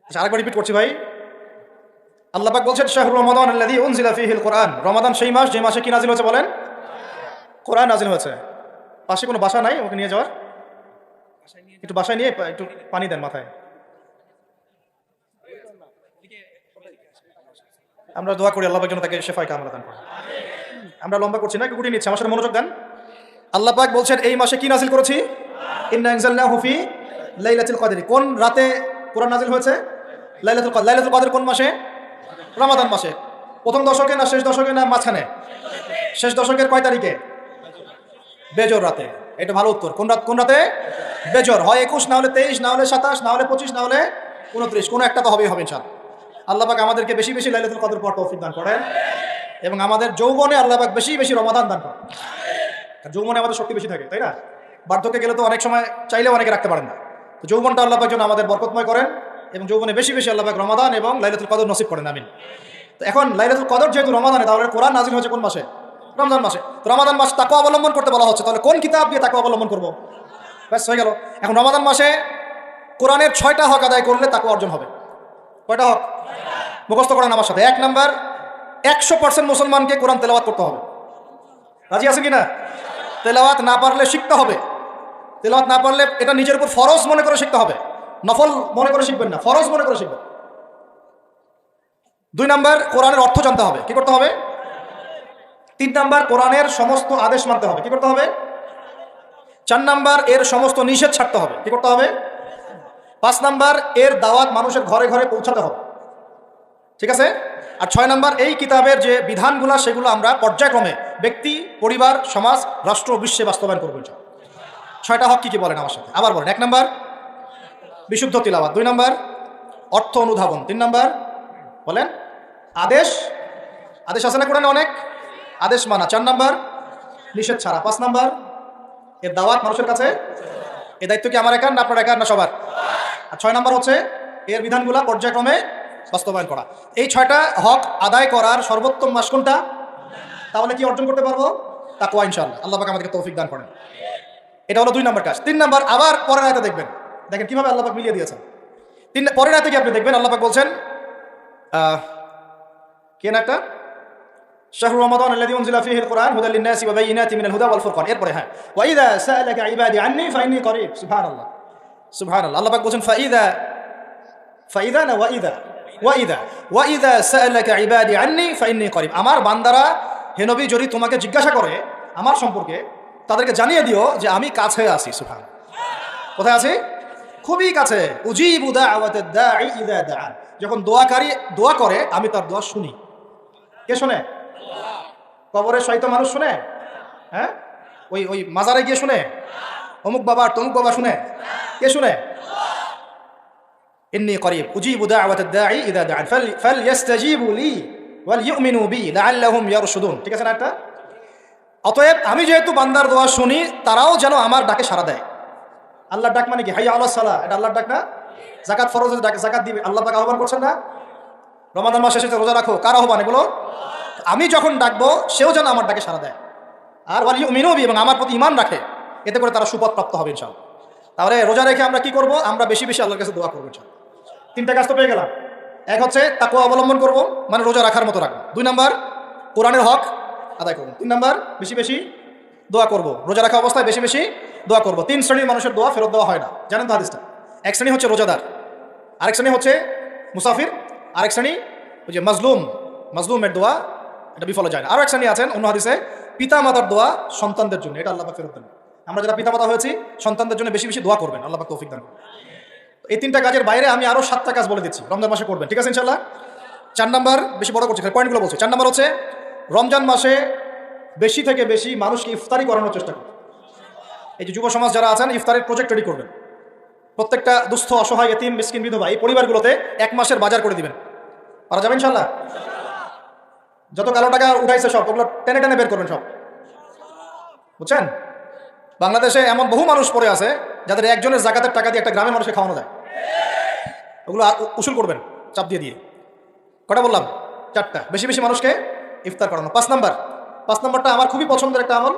আচ্ছা, আরেকবার রিপিট করছি ভাই। আল্লাহ পাক বলছেন শাহরুর রমাদান আল্লাযী উনজিলা ফীহিল কুরআন। রমাদান সেই মাস যে মাসে কি নাজিল হয়েছে বলেন? কোরআন নাজিল হয়েছে। পাশে কোনো বাসা নাই ওকে নিয়ে যাওয়ার? একটু বাসায় নিয়ে একটু পানি দেন মাথায়। আমরা দোয়া করি আল্লাহ পাক যেন তাকে শেফায়ে কামিল দান করেন। আমরা লম্বা করছি না, একটু গুটিয়ে নিচ্ছি, আমার সাথে মনোযোগ দেন। আল্লাহ পাক বলছেন এই মাসে কি নাজিল করেছি? ইন্না আনজালনাহু ফি লাইলাতুল কদর। কোন রাতে কোরআন নাজিল হয়েছে? লাইলাতুল কদর। লাইলাতুল কদর কোন মাসে? রমাদান মাসে। প্রথম দশকে না শেষ দশকে না মাঝখানে? শেষ দশকের কয় তারিখে? বেজর রাতে। এটা ভালো উত্তর। কোন রাতে? বেজর। হয় 21, না হলে 23, না হলে 27, না হলে 25, না হলে 29, কোনো একটা তো হবেই হবে ইনশাআল্লাহ। আল্লাহ পাক আমাদেরকে বেশি বেশি লাইলাতুল কদর পাওয়ার তৌফিক দান করেন এবং আমাদের যৌবনে আল্লাহ পাক বেশি বেশি রমাদান দান করেন। যৌবনে আমাদের শক্তি বেশি থাকে, তাই না? বার্ধক্যে গেলে তো অনেক সময় চাইলে অনেকে রাখতে পারেন না। তো যৌবনটা আল্লাহ পাক যেন আমাদের বরকতময় করেন এবং যৌবনে বেশি বেশি আল্লাহ পাক রমাদান এবং লাইলাতুল কদর নসিব করেন, আমিন। তো এখন লাইলাতুল কদর যেহেতু রমাদানে, তাহলে কোরআন নাজিল হয়েছে কোন মাসে? রমজান মাসে। তো রমাদান মাস তাকওয়া অবলম্বন করতে বলা হচ্ছে, তাহলে কোন কিতাব দিয়ে তাকওয়া অবলম্বন করবো? ব্যাস হয়ে গেল। এখন রমাদান মাসে কোরআনের 6টা হক আদায় করলে তাকওয়া অর্জন হবে। কয়টা হক? মুখস্থ করেন আমার সাথে। 1 নাম্বার, 100% মুসলমানকে কোরআন তেলাওয়াত করতে হবে। রাজি আছে কিনা? তেলাওয়াত না পারলে শিখতে হবে। তেলাওয়াত না পারলে এটা নিজের উপর ফরজ মনে করে শিখতে হবে, নফল মনে করে শিখবেন না, ফরজ মনে করে শিখবেন। 2 নাম্বার, কোরআনের অর্থ জানতে হবে। কি করতে হবে? 3 নাম্বার, কোরআনের সমস্ত আদেশ মানতে হবে। কি করতে হবে? 4 নাম্বার, এর সমস্ত নিষেধ ছাড়তে হবে। কি করতে হবে? 5 নাম্বার, এর দাওয়াত মানুষের ঘরে ঘরে পৌঁছাতে হবে। ঠিক আছে? আর 6 নাম্বার, এই কিতাবের যে বিধানগুলো সেগুলো আমরা পর্যায়ক্রমে ব্যক্তি, পরিবার, সমাজ, রাষ্ট্র, বিশ্বে বাস্তবায়ন করবো। 6টা হক কি কি বলেন আমার সাথে? আবার বলেন। 1 নাম্বার, বিশুদ্ধ তিলাওয়াত। 2 নাম্বার, অর্থ অনুধাবন। 3 নাম্বার, বলেন, আদেশ আছে না কোরআনে? অনেক আদেশ মানা। 4 নাম্বার, নিষেধ ছাড়া। 5 নাম্বার, এর দাওয়াত মানুষের কাছে। এই দায়িত্ব কি আমার একার না আপনার একার না সবার? আর 6 নাম্বার হচ্ছে এর বিধানগুলা পর্যায়ক্রমে বাস্তবায়ন করা। এই 6টা হক আদায় করার সর্বোত্তম মাস কোনটা? তাহলে কি অর্জন করতে পারবো? তাকওয়া, ইনশাআল্লাহ। আল্লাহ পাক আমাদেরকে তৌফিক দান করেন। এটা হলো 2 নাম্বার কাজ। 3 নাম্বার, আবার পরের আয়াতে দেখবেন কিভাবে আল্লাহ পাক মিলিয়ে দিয়েছেন। পরের আয়াতে কি আপনি দেখবেন আল্লাহ পাক বলছেন, কেন একটা শাহরু রমাদান আল্লাযী উনজিলা ফীহিল কুরআন হুদাল লিন-নাসি ওয়া বায়িনাতিন মিনাল হুদা ওয়াল ফুরকান। এরপরে হ্যাঁ, ওয়া ইযা সাআলাকা ইবাদি আন্নী ফাইন্নী করিব। সুবহানাল্লাহ, সুবহানাল্লাহ। আল্লাহ পাক বলছেন ফাইদা না ওয়া ইযা সাআলাকা ইবাদি আন্নী ফাইন্নী করিব। আমার বান্দারা হে নবী যদি তোমাকে জিজ্ঞাসা করে আমার সম্পর্কে, তাদেরকে জানিয়ে দিও যে আমি কাছে আছি। সুবহানাল্লাহ। কোথায় আছি? খুবই কাছে। উজিবু দাওয়াতাদ দাঈ ইযা দাআন। যখন দোয়াকারী দোয়া করে আমি তার দোয়া শুনি। কে শুনে? কবরে শয়তান মানুষ শুনে? হ্যাঁ, ওই মাজারে গিয়ে শুনে? অমুক বাবা তমুক বাবা শুনে? কে শুনে? ইন্নী করিব উজিবু দাওয়াতাদ দাঈ ইযা দাআন ফালইস্তাজিবু লি ওয়াল ইউমিনু বি লাআল্লাহুম ইয়ারশুদুন। ঠিক আছে না? একটা অতএব আমি যেহেতু বান্দার দোয়া শুনি, তারাও যেন আমার ডাকে সাড়া দেয়। আল্লাহর ডাক মানে কি? হাইয়া আলাস সালাহ, এটা আল্লাহর ডাক না? যাকাত ফরজের ডাক, যাকাত দিবে। আল্লাহ পাক আহ্বান করছেন না? রমাদান মাস শেষে রোজা রাখো, কার আহ্বান এগুলো? আমি যখন ডাকবো সেও যেন আমার ডাকে সাড়া দেয়। আর ওয়াল ইউমিনু বি, এবং আমার প্রতি ঈমান রাখে, এতে করে তারা সুপথ প্রাপ্ত হবে ইনশাআল্লাহ। তাহলে রোজা রেখে আমরা কি করব? আমরা বেশি বেশি আল্লাহর কাছে দোয়া করবো ইনশাআল্লাহ। 3টা কাজ তো পেয়ে গেলাম। এক হচ্ছে তাকওয়া অবলম্বন করব, মানে রোজা রাখার মতো রাখবো। 2 নাম্বার, কোরআনের হক আদায় করবো। 3 নাম্বার, বেশি বেশি দোয়া করব, রোজা রাখা অবস্থায় বেশি বেশি দোয়া করব। 3 শ্রেণীর মানুষের দোয়া ফেরত দেওয়া হয় না, জানেন তো হাদিসটা? এক শ্রেণী হচ্ছে রোজাদার, আরেক শ্রেণী হচ্ছে মুসাফির, আরেক শ্রেণী ওই যে মাজলুমের দোয়া, এটা বিফলে যায় না। আরো এক শ্রেণী আছেন অন্য হাদিসে, পিতা মাতার দোয়া সন্তানদের জন্য, এটা আল্লাহ পাক ফেরত দেন। আমরা যারা পিতা মাতা হয়েছি, সন্তানদের জন্য বেশি বেশি দোয়া করবেন, আল্লাহ পাক তৌফিক দান করবেন। এই 3টা কাজের বাইরে আমি আরো 7টা কাজ বলে দিচ্ছি, রমজান মাসে করবেন। ঠিক আছে ইনশাআল্লাহ? 4 নাম্বার, বেশি বড় করছি, পয়েন্টগুলো বলছি। 4 নাম্বার হচ্ছে রমজান মাসে বেশি থেকে বেশি মানুষকে ইফতারি করানোর চেষ্টা করবেন। এই যে যুব সমাজ যারা আছেন, ইফতারের প্রজেক্ট রেডি করবেন। প্রত্যেকটা দুস্থ, অসহায়, এতিম, মিসকিন, বিধবা এই পরিবারগুলোতে 1 মাসের বাজার করে দিবেন। পারা যাবে ইনশাআল্লাহ? যত কালো টাকা উঠাইছে সব ওগুলো টেনে টেনে বের করবেন সব, বুঝছেন? বাংলাদেশে এমন বহু মানুষ পড়ে আছে যাদের একজনের জাকাতের টাকা দিয়ে একটা গ্রামের মানুষকে খাওয়ানো যায়। ওগুলো উসুল করবেন চাপ দিয়ে দিয়ে। কটা বললাম? 4টা। বেশি বেশি মানুষকে ইফতার করানো। 5 নাম্বারটা আমার খুবই পছন্দের একটা আমল,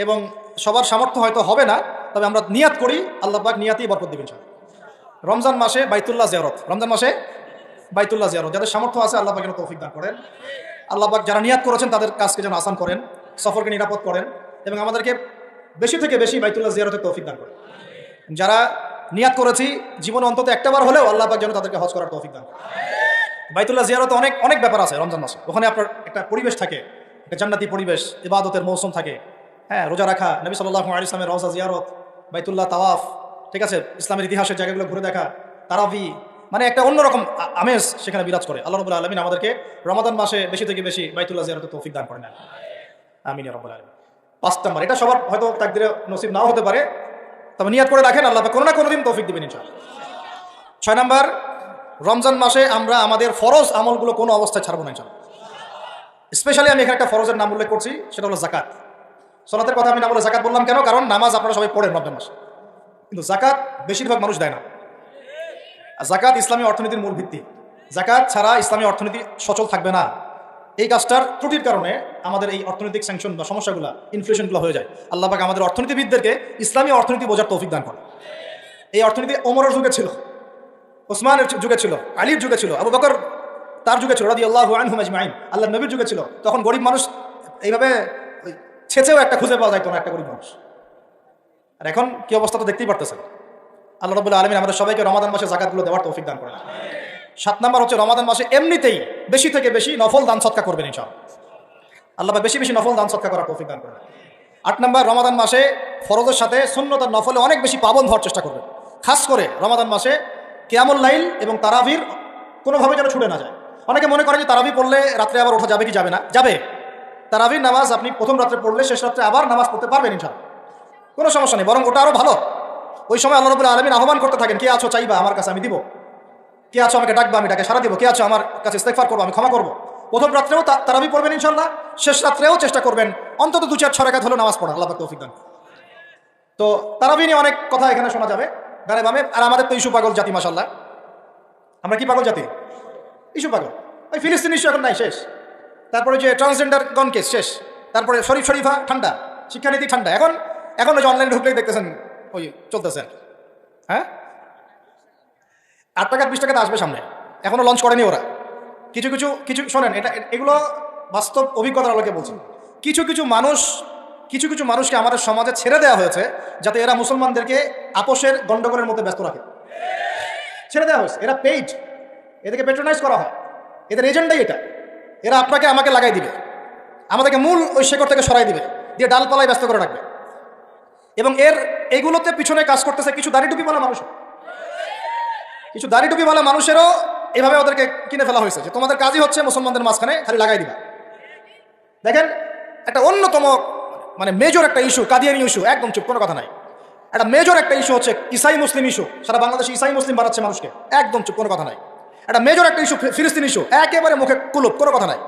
এবং সবার সামর্থ্য হয়তো হবে না, তবে আমরা নিয়াত করি, আল্লাহ পাক নিয়াতেই বরকত দিবেন। রমজান মাসে বাইতুল্লাহ জিয়ারত, রমজান মাসে বাইতুল্লাহ জিয়ারত, যাদের সামর্থ্য আছে আল্লাহ পাক যেন তৌফিক দান করেন। আল্লাহ পাক যারা নিয়াত করেছেন তাদের কাজকে যেন আসান করেন, সফরকে নিরাপদ করেন, এবং আমাদেরকে বেশি থেকে বেশি বাইতুল্লাহ জিয়ারতের তৌফিক দান করেন। যারা নিয়াত করেছি জীবনে অন্তত একটাবার হলেও আল্লাহ পাক যেন তাদেরকে হজ করার তৌফিক দান করেন। বাইতুল্লাহ জিয়ারতে অনেক অনেক ব্যাপার আছে রমজান মাসে। ওখানে আপনার একটা পরিবেশ থাকে, একটা জান্নাতি পরিবেশ, ইবাদতের মৌসুম থাকে। হ্যাঁ, রোজা রাখা, নবী সাল্লাল্লাহু আলাইহি ওয়াসাল্লামের রওজা জিয়ারত, বাইতুল্লাহ তাওয়াফ, ঠিক আছে, ইসলামের ইতিহাসের জায়গাগুলো ঘুরে দেখা, তারাবি, মানে একটা অন্যরকম আমেজ সেখানে বিরাজ করে। আল্লাহ রাব্বুল আলামিন আমাদেরকে রমাদান মাসে বেশি থেকে বেশি বাইতুল্লাহ জিয়ারতের তৌফিক দান করেন। আমিন ইয়া রাব্বুল আলামিন। 5 নাম্বার, এটা সবার হয়তো তাকদিরে নসিব নাও হতে পারে, তবে নিয়াত করে রাখেন, আল্লাহ পাক কোনো না কোনো দিন তৌফিক দিবেন ইনশাআল্লাহ। 6 নাম্বার, রমজান মাসে আমরা আমাদের ফরজ আমলগুলো কোনো অবস্থায় ছাড়বো না ইনশাআল্লাহ। স্পেশালি আমি এখানে একটা ফরজের নাম উল্লেখ করছি, সেটা হলো যাকাত। সালাতের কথা আমি না বলে যাকাত বললাম কেন? কারণ নামাজ আপনারা সবাই পড়েন রমজান মাসে, কিন্তু যাকাত বেশিরভাগ মানুষ দেয় না। আর যাকাত ইসলামী অর্থনীতির মূল ভিত্তি। যাকাত ছাড়া ইসলামী অর্থনীতি সচল থাকবে না। এই কাজটার ত্রুটির কারণে আমাদের এই অর্থনৈতিক স্যাংশন বা সমস্যাগুলো, ইনফ্লেশনগুলো হয়ে যায়। আল্লাহ পাক আমাদের অর্থনীতিবিদদেরকে ইসলামী অর্থনীতি বোঝার তৌফিক দান করে। এই অর্থনীতি ওমরের যুগে ছিল, ওসমানের যুগে ছিল, আলীর যুগে ছিল, আবু বকর তার যুগে ছিল রাদিয়াল্লাহু আনহুম আজমাইন, আল্লাহর নবীর যুগে ছিল। তখন গরিব মানুষ এইভাবে ছেঁচেও একটা খুঁজে পাওয়া যাইতো না, একটা গরিব মানুষ। আর এখন কি অবস্থা তো দেখতেই পারতেছেন। আল্লাহ রাব্বুল আলামিন আমাদের সবাইকে রমাদান মাসে যাকাতগুলো দেওয়ার তৌফিক দান করেন। 7 নাম্বার হচ্ছে রমাদান মাসে এমনিতেই বেশি থেকে বেশি নফল দান সদকা করবেন ইনশাআল্লাহ। আল্লাহ পাক বেশি বেশি নফল দান সদকা করার তৌফিক দান করেন। 8 নাম্বার, রমাদান মাসে ফরজের সাথে সুন্নত আর নফলে অনেক বেশি পাবন হওয়ার চেষ্টা করবেন। খাস করে রমাদান মাসে কিয়ামুল লাইল এবং তারাবির কোনোভাবে যেন ছুটে না যায়। অনেকে মনে করে যে তারাবি পড়লে রাত্রে আবার ওঠা যাবে কি যাবে না? যাবে। তারাবির নামাজ আপনি প্রথম রাত্রে পড়লে শেষ রাত্রে আবার নামাজ পড়তে পারবেন ইনশাআল্লাহ, কোনো সমস্যা নেই, বরং ওটা আরও ভালো। ওই সময় আল্লাহ রাব্বুল আলামিন আহ্বান করতে থাকেন, কে আছো চাইবা আমার কাছে আমি দিব, কে আছো আমাকে ডাকবা আমি ডাকে সারা দিব, কে আছো আমার কাছে ইস্তেগফার করবো আমি ক্ষমা করবো। প্রথম রাত্রেও তারাবি পড়বেন ইনশাআল্লাহ, শেষ রাত্রেও চেষ্টা করবেন অন্তত 2-4 রাকাত হলেও নামাজ পড়া। আল্লাহ পাক তৌফিক দান। তো তারাবি নিয়ে অনেক কথা এখানে শোনা যাবে গানে বামে। আর আমাদের তো ইস্যু পাগল জাতি মাশাআল্লাহ। আমরা কি পাগল জাতি? ইস্যু পাগল। ওই ফিলিস্তিন ইস্যু এখন নাই, শেষ। তারপরে যে ট্রান্সজেন্ডার গন কেস শেষ। তারপরে শরীফা ঠান্ডা, শিক্ষানীতি ঠান্ডা। এখন ওই যে অনলাইনে ঢুকলেই দেখতেছেন ওই চলতেছে। হ্যাঁ, 8 টাকা 20 টাকাতে আসবে সামনে, এখনো লঞ্চ করেনি ওরা। কিছু কিছু শোনেন, এগুলো বাস্তব অভিজ্ঞতার আলোকে বলছি। কিছু কিছু মানুষকে আমাদের সমাজে ছেড়ে দেওয়া হয়েছে যাতে এরা মুসলমানদেরকে আপোষের গন্ডগোলের মধ্যে ব্যস্ত রাখে। ছেড়ে দেওয়া হয়েছে, এরা পেইড, এদেরকে পেট্রোনাইজ করা হয়, এদের এজেন্ডাই এটা। এরা আপনাকে আমাকে লাগাই দিবে, আমাদেরকে মূল ওই শেকড় থেকে সরাই দিবে, দিয়ে ডালপালায় ব্যস্ত করে রাখবে। এবং এগুলোতে পিছনে কাজ করতেছে কিছু দাড়ি টুপিওয়ালা মানুষ। কিছু দাড়ি টুপিওয়ালা মানুষেরও এভাবে ওদেরকে কিনে ফেলা হয়েছে যে তোমাদের কাজই হচ্ছে মুসলমানদের মাঝখানে খালি লাগাই দিবা। দেখেন, একটা অন্যতম মানে মেজর একটা ইস্যু কাদিয়ানি ইস্যু, একদম চুপ, কোনো কথা নাই। একটা মেজর একটা ইস্যু হচ্ছে ইসাই মুসলিম ইস্যু, সারা বাংলাদেশে ইসাই মুসলিম বাড়াচ্ছে মানুষকে, একদম চুপ, কোনো কথা নাই। একটা মেজর একটা ইস্যু ফিলিস্তিন ইস্যু, একেবারে মুখে কুলুপ, কোনো কথা নাই।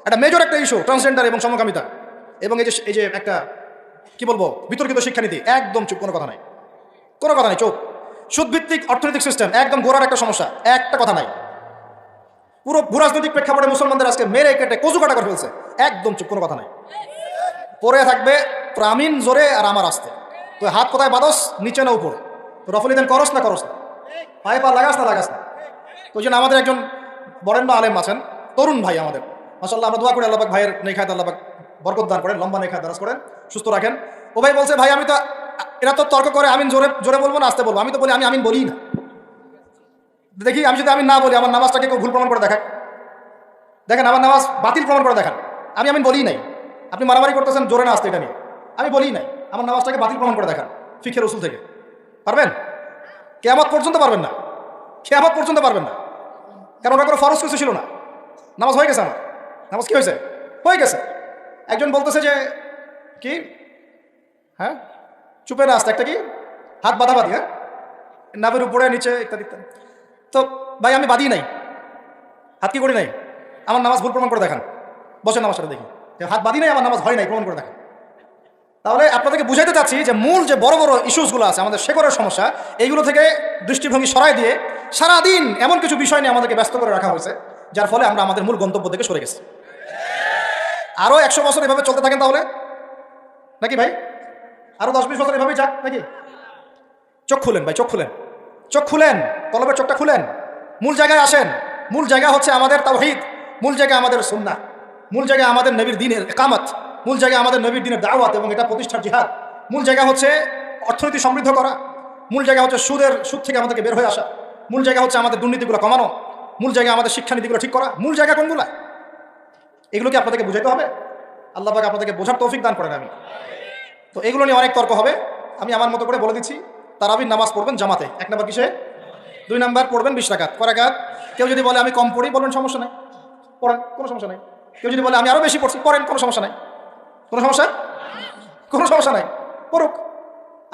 একটা মেজর একটা ইস্যু ট্রান্সজেন্ডার এবং সমকামিতা, এবং এই যে একটা কি বলবো বিতর্কিত শিক্ষানীতি, একদম চুপ, কোনো কথা নাই, কোনো কথা নাই, চুপ। সুদভিত্তিক অর্থনৈতিক সিস্টেম, একদম গোড়ার একটা সমস্যা, একটা কথা নাই। পুরো ভূরাজনৈতিক প্রেক্ষাপটে মুসলমানদের আজকে মেরে কেটে কচু কাটা করে ফেলছে, একদম চুপ, কোনো কথা নাই। পরে থাকবে আমিন জোরে আর আমার আসতে, তো হাত কোথায় বাদস, নিচে না উপরে, তো রফলি দেন করস না, পায়ে পা লাগাস না। তো ওই জন্য আমাদের একজন বরেণ্য আলেম আছেন, তরুণ ভাই আমাদের, মাশাআল্লাহ, আমরা দোয়া করি আল্লাহ পাক ভাইয়ের নেখায়াত আল্লাহ পাক বরকত দান করেন, লম্বা নেখায়াত দারাজ করেন, সুস্থ রাখেন। ও ভাই বলছে, ভাই আমি তো, এরা তো তর্ক করে আমিন জোরে বলবো না আসতে বলবো, আমি তো বলি আমি আমিন বলি না। দেখি আমি যদি আমিন না বলি আমার নামাজটাকে কেউ ভুল প্রমাণ করে দেখেন আমার নামাজ বাতিল প্রমাণ করে দেখান। আমি আমিন বলি নাই, আপনি মারামারি করতেছেন জোরে না আসতে, এটা নিয়ে আমি বলি নাই, আমার নামাজটাকে বাতিল প্রমাণ করে দেখান ফিকহের উসুল থেকে। পারবেন? কিয়ামত পর্যন্ত পারবেন না, কিয়ামত পর্যন্ত পারবেন না, কারণ ওটা কোনো ফরজ কিছু ছিল না। নামাজ হয়ে গেছে, আমার নামাজ কি হয়েছে, হয়ে গেছে। একজন বলতেছে যে কি, হ্যাঁ চুপে না আসতে, একটা কি হাত বাঁধাবাঁধি, হ্যাঁ নাভের উপরে নিচে ইত্যাদি ইত্যাদি। তো ভাই আমি বাঁধি নাই, হাত কি করি নাই, আমার নামাজ ভুল প্রমাণ করে দেখান, বসে নামাজটা দেখি, হাত বাঁধি নাই, আমার নামাজ হয় নাই, প্রমাণ করে দেখান। তাহলে আপনাদেরকে বুঝাইতে চাচ্ছি যে মূল যে বড় বড় ইস্যুসগুলো আছে আমাদের শেকড়ের সমস্যা, এইগুলো থেকে দৃষ্টিভঙ্গি সরাই দিয়ে সারাদিন এমন কিছু বিষয় নিয়ে আমাদেরকে ব্যস্ত করে রাখা হয়েছে, যার ফলে আমরা আমাদের মূল গন্তব্য থেকে সরে গেছি। আরও 100 বছর এভাবে চলতে থাকেন তাহলে নাকি ভাই, আরো 10-20 বছর এভাবেই যাক নাকি? চোখ খুলেন ভাই, চোখ খুলেন, কলবের চোখটা খুলেন, মূল জায়গায় আসেন। মূল জায়গা হচ্ছে আমাদের তাওহীদ, মূল জায়গা আমাদের সুন্নাহ, মূল জায়গা আমাদের নবীর দ্বীনের ইকামত, মূল জায়গা আমাদের নবীর দ্বীনের দাওয়াত এবং এটা প্রতিষ্ঠার জিহাদ, মূল জায়গা হচ্ছে অর্থনীতি সমৃদ্ধ করা, মূল জায়গা হচ্ছে সুদ থেকে আমাদেরকে বের হয়ে আসা, মূল জায়গা হচ্ছে আমাদের দুর্নীতিগুলো কমানো, মূল জায়গা আমাদের শিক্ষানীতিগুলো ঠিক করা। মূল জায়গা কোনগুলা, এগুলো কি আপনাদেরকে বুঝাইতে হবে? আল্লাহ পাক আপনাদেরকে বোঝার তৌফিক দান করেন। আমি তো এগুলো নিয়ে অনেক তর্ক হবে, আমি আমার মতো করে বলে দিচ্ছি। তারাবির নামাজ পড়বেন জামাতে, 1 নম্বর কিসে? 2 নাম্বার পড়বেন 20 রাকাত। কয় রাকাত? কেউ যদি বলে আমি কম পড়ি, বলবেন সমস্যা নাই, পড়েন, কোনো সমস্যা নাই। কেউ যদি বলে আমি আরো বেশি পড়ছি, পড়েন, কোনো সমস্যা নাই। কোনো সমস্যা? কোনো সমস্যা নাই, পড়ুক।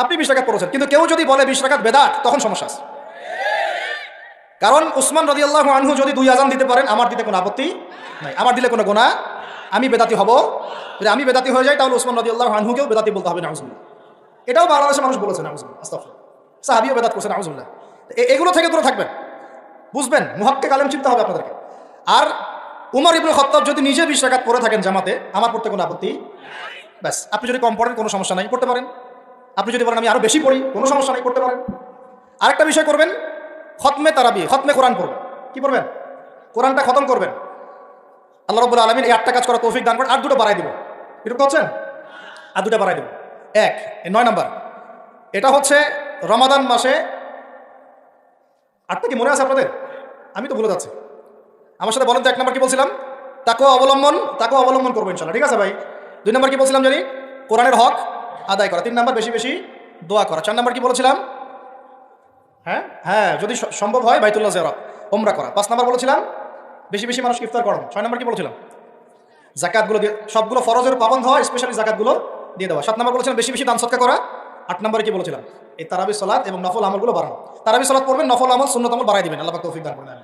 আপনি 20 রাকাত পড়েছেন, কিন্তু কেউ যদি বলে 20 রাকাত বেদাত, তখন সমস্যা আছে। কারণ উসমান রাদিয়াল্লাহু আনহু যদি 2 আযান দিতে পারেন, আমার দিতে কোনো আপত্তি নাই, আমার দিলে কোনো গুনাহ, আমি বেদাতি হব। যদি আমি বেদাতি হয়ে যাই, তাহলে উসমান রাদিয়াল্লাহু আনহুকেও বেদাতি বলতে হবে, নাউজুবিল্লাহ। এটাও বাংলাদেশের মানুষ বলেছে, নাউজুবিল্লাহ, আস্তাগফিরুল্লাহ। সাহাবীও বেদাত করছেন, নাউজুবিল্লাহ। এগুলো থেকে দূরে থাকবেন, বুঝবেন, মুহাক্কিক আলেম চিন্তা হবে আপনাদেরকে। আর উমর ইবনে খাত্তাব যদি নিজে 20 রাকাত পড়ে থাকেন জামাতে, আমার পড়তে কোনো আপত্তি। ব্যাস, আপনি যদি কম পড়েন, কোনো সমস্যা নাই, পড়তে পারেন। আপনি যদি বলেন আমি আরো বেশি পড়ি, কোনো সমস্যা নাই, পড়তে পারেন। আরেকটা বিষয় করবেন, খতমে তারাবি, খতমে কোরআন পড়বেন। কি পড়বেন? কোরআনটা খতম করবেন। আল্লাহ রাব্বুল আলামিন এই 8টা কাজ করার তৌফিক দান করেন। আর 2টা বাড়াই দিব, এটুকু হচ্ছেন, আর 2টা বাড়াই দিব। 9 নাম্বার, এটা হচ্ছে রমাদান মাসে, 8টা কি মনে আছে আপনাদের? আমি তো ভুলে যাচ্ছি, আমার সাথে বলেন তো। 1 নাম্বার কি বলছিলাম? তাকওয়া অবলম্বন করবো ইনশাআল্লাহ, ঠিক আছে ভাই? 2 নাম্বার কি বলছিলাম জানি? কোরআনের হক আদায় করা। 3 নাম্বার বেশি বেশি দোয়া করা। 4 নাম্বার কি বলেছিলাম? হ্যাঁ, যদি সম্ভব হয় বাইতুল্লাহ জিয়ারত, ওমরা করা। 5 নাম্বার বলেছিলাম বেশি বেশি মানুষকে ইফতার করানো। 6 নাম্বার কি বলেছিলাম? যাকাতগুলো দিয়ে, সবগুলো ফরজের পাবন্ধ হয়, স্পেশালি যাকাতগুলো দিয়ে দেওয়া। 7 নাম্বার বলেছিলাম বেশি বেশি দান সদকা করা। 8 নাম্বারে কি বলেছিলাম? এই তারাবি সালাত এবং নফল আমলগুলো বাড়ানো। তারাবি সালাত পড়বেন, নফল আমল, সুন্নত আমল বাড়াই দিবেন, আল্লাহ পাক তৌফিক দান করবেন।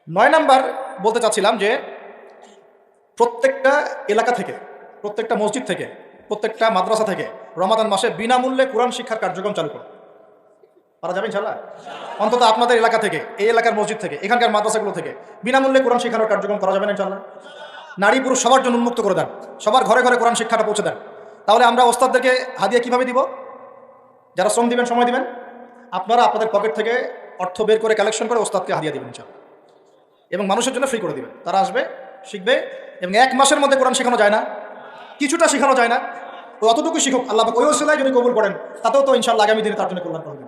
9 নাম্বার বলতে চাচ্ছিলাম যে প্রত্যেকটা এলাকা থেকে, প্রত্যেকটা মসজিদ থেকে, প্রত্যেকটা মাদ্রাসা থেকে রমাদান মাসে বিনামূল্যে কোরআন শিক্ষার কার্যক্রম চালু করুন। পারা যাবে ইনশাআল্লাহ? অন্তত আপনাদের এলাকা থেকে, এই এলাকার মসজিদ থেকে, এখানকার মাদ্রাসাগুলো থেকে বিনামূল্যে কোরআন শিক্ষানোর কার্যক্রম করা যাবে না ইনশাআল্লাহ? নারী পুরুষ সবার জন্য উন্মুক্ত করে দেন, সবার ঘরে ঘরে কোরআন শিক্ষাটা পৌঁছে দেন। তাহলে আমরা ওস্তাদদেরকে হাদিয়া কিভাবে দিব? যারা শ্রম দিবেন, সময় দিবেন, আপনারা আপনাদের পকেট থেকে অর্থ বের করে কালেকশন করে ওস্তাদকে হাদিয়া দিবেন ইনশাআল্লাহ, এবং মানুষের জন্য ফ্রি করে দিবেন। তারা আসবে, শিখবে, এবং 1 মাসের মধ্যে কোরআন শেখানো যায় না? কিছুটা শেখানো যায় না? ওই অতটুকু শিখুক, আল্লাহ পাক ওই ওসিলায় যদি কবুল করেন, তাতেও তো ইনশাআল্লাহ আগামী দিনে তার জন্য কল্যাণ করবেন।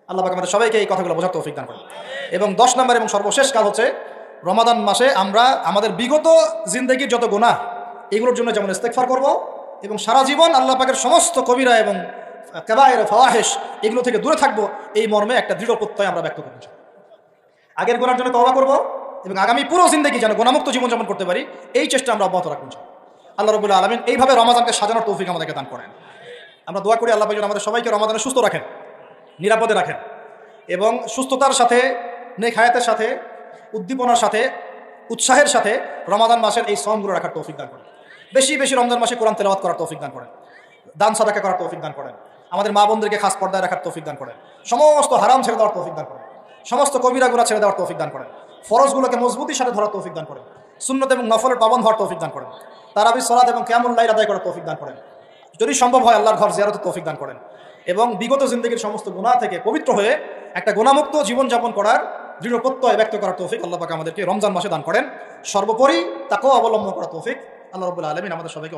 আল্লাহ পাক আমাদের সবাইকে এই কথাগুলো বোঝার তৌফিক দান করেন। এবং 10 নম্বর এবং সর্বশেষ কাজ হচ্ছে, রমাদান মাসে আমরা আমাদের বিগত জিন্দেগির যত গুনাহ, এগুলোর জন্য যেমন ইস্তেগফার করব, এবং সারা জীবন আল্লাহ পাকের সমস্ত কবিরা এবং কাবায়ের ফাওয়াহিশ এগুলো থেকে দূরে থাকবো, এই মর্মে একটা দৃঢ় প্রত্যয় আমরা ব্যক্ত করব। আগের গুনার জন্য তওবা করব, এবং আগামী পুরো জিন্দেগি যেন গুনাহমুক্ত জীবনযাপন করতে পারি, এই চেষ্টা আমরা অব্যাহত রাখব। আল্লাহ রাব্বুল আলামিন এইভাবে রমাদানকে সাজানোর তৌফিক আমাদেরকে দান করেন। আমরা দোয়া করি আল্লাহ পাক যেন আমাদের সবাইকে রমাদানে সুস্থ রাখেন, নিরাপদে রাখেন, এবং সুস্থতার সাথে, নেক হায়াতের সাথে, উদ্দীপনার সাথে, উৎসাহের সাথে রমাদান মাসের এই শ্রমগুলো রাখার তৌফিক দান করেন। বেশি বেশি রমজান মাসে কোরআন তেলাওয়াত করার তৌফিক দান করেন, দান সাদাকা করার তৌফিক দান করেন, আমাদের মা বোনদেরকে খাস পর্দায় রাখার তৌফিক দান করেন, সমস্ত হারাম ছেড়ে দেওয়ার তৌফিক দান করেন, সমস্ত কবিরা গুনাহ ছেড়ে দেওয়ার তৌফিক দান করেন, ফরজগুলোকে মজবুতির সাথে ধরার তৌফিক দান করেন, সুন্নত এবং নফলের পাবন্ধ হওয়ার তৌফিক দান করেন, তারাবি সালাত এবং কিয়ামুল লাইল আদায় করার তৌফিক দান করেন, যদি সম্ভব হয় আল্লাহর ঘর জিয়ারতের তৌফিক দান করেন, এবং বিগত জিন্দেগির সমস্ত গুনাহ থেকে পবিত্র হয়ে একটা গুনাহমুক্ত জীবনযাপন করার দৃঢ় প্রত্যয় ব্যক্ত করার তৌফিক আল্লাহ পাক আমাদেরকে রমজান মাসে দান করেন। সর্বোপরি তাকওয়া অবলম্বন করার তৌফিক আল্লাহ রাব্বুল আলামিন আমাদের সবাইকে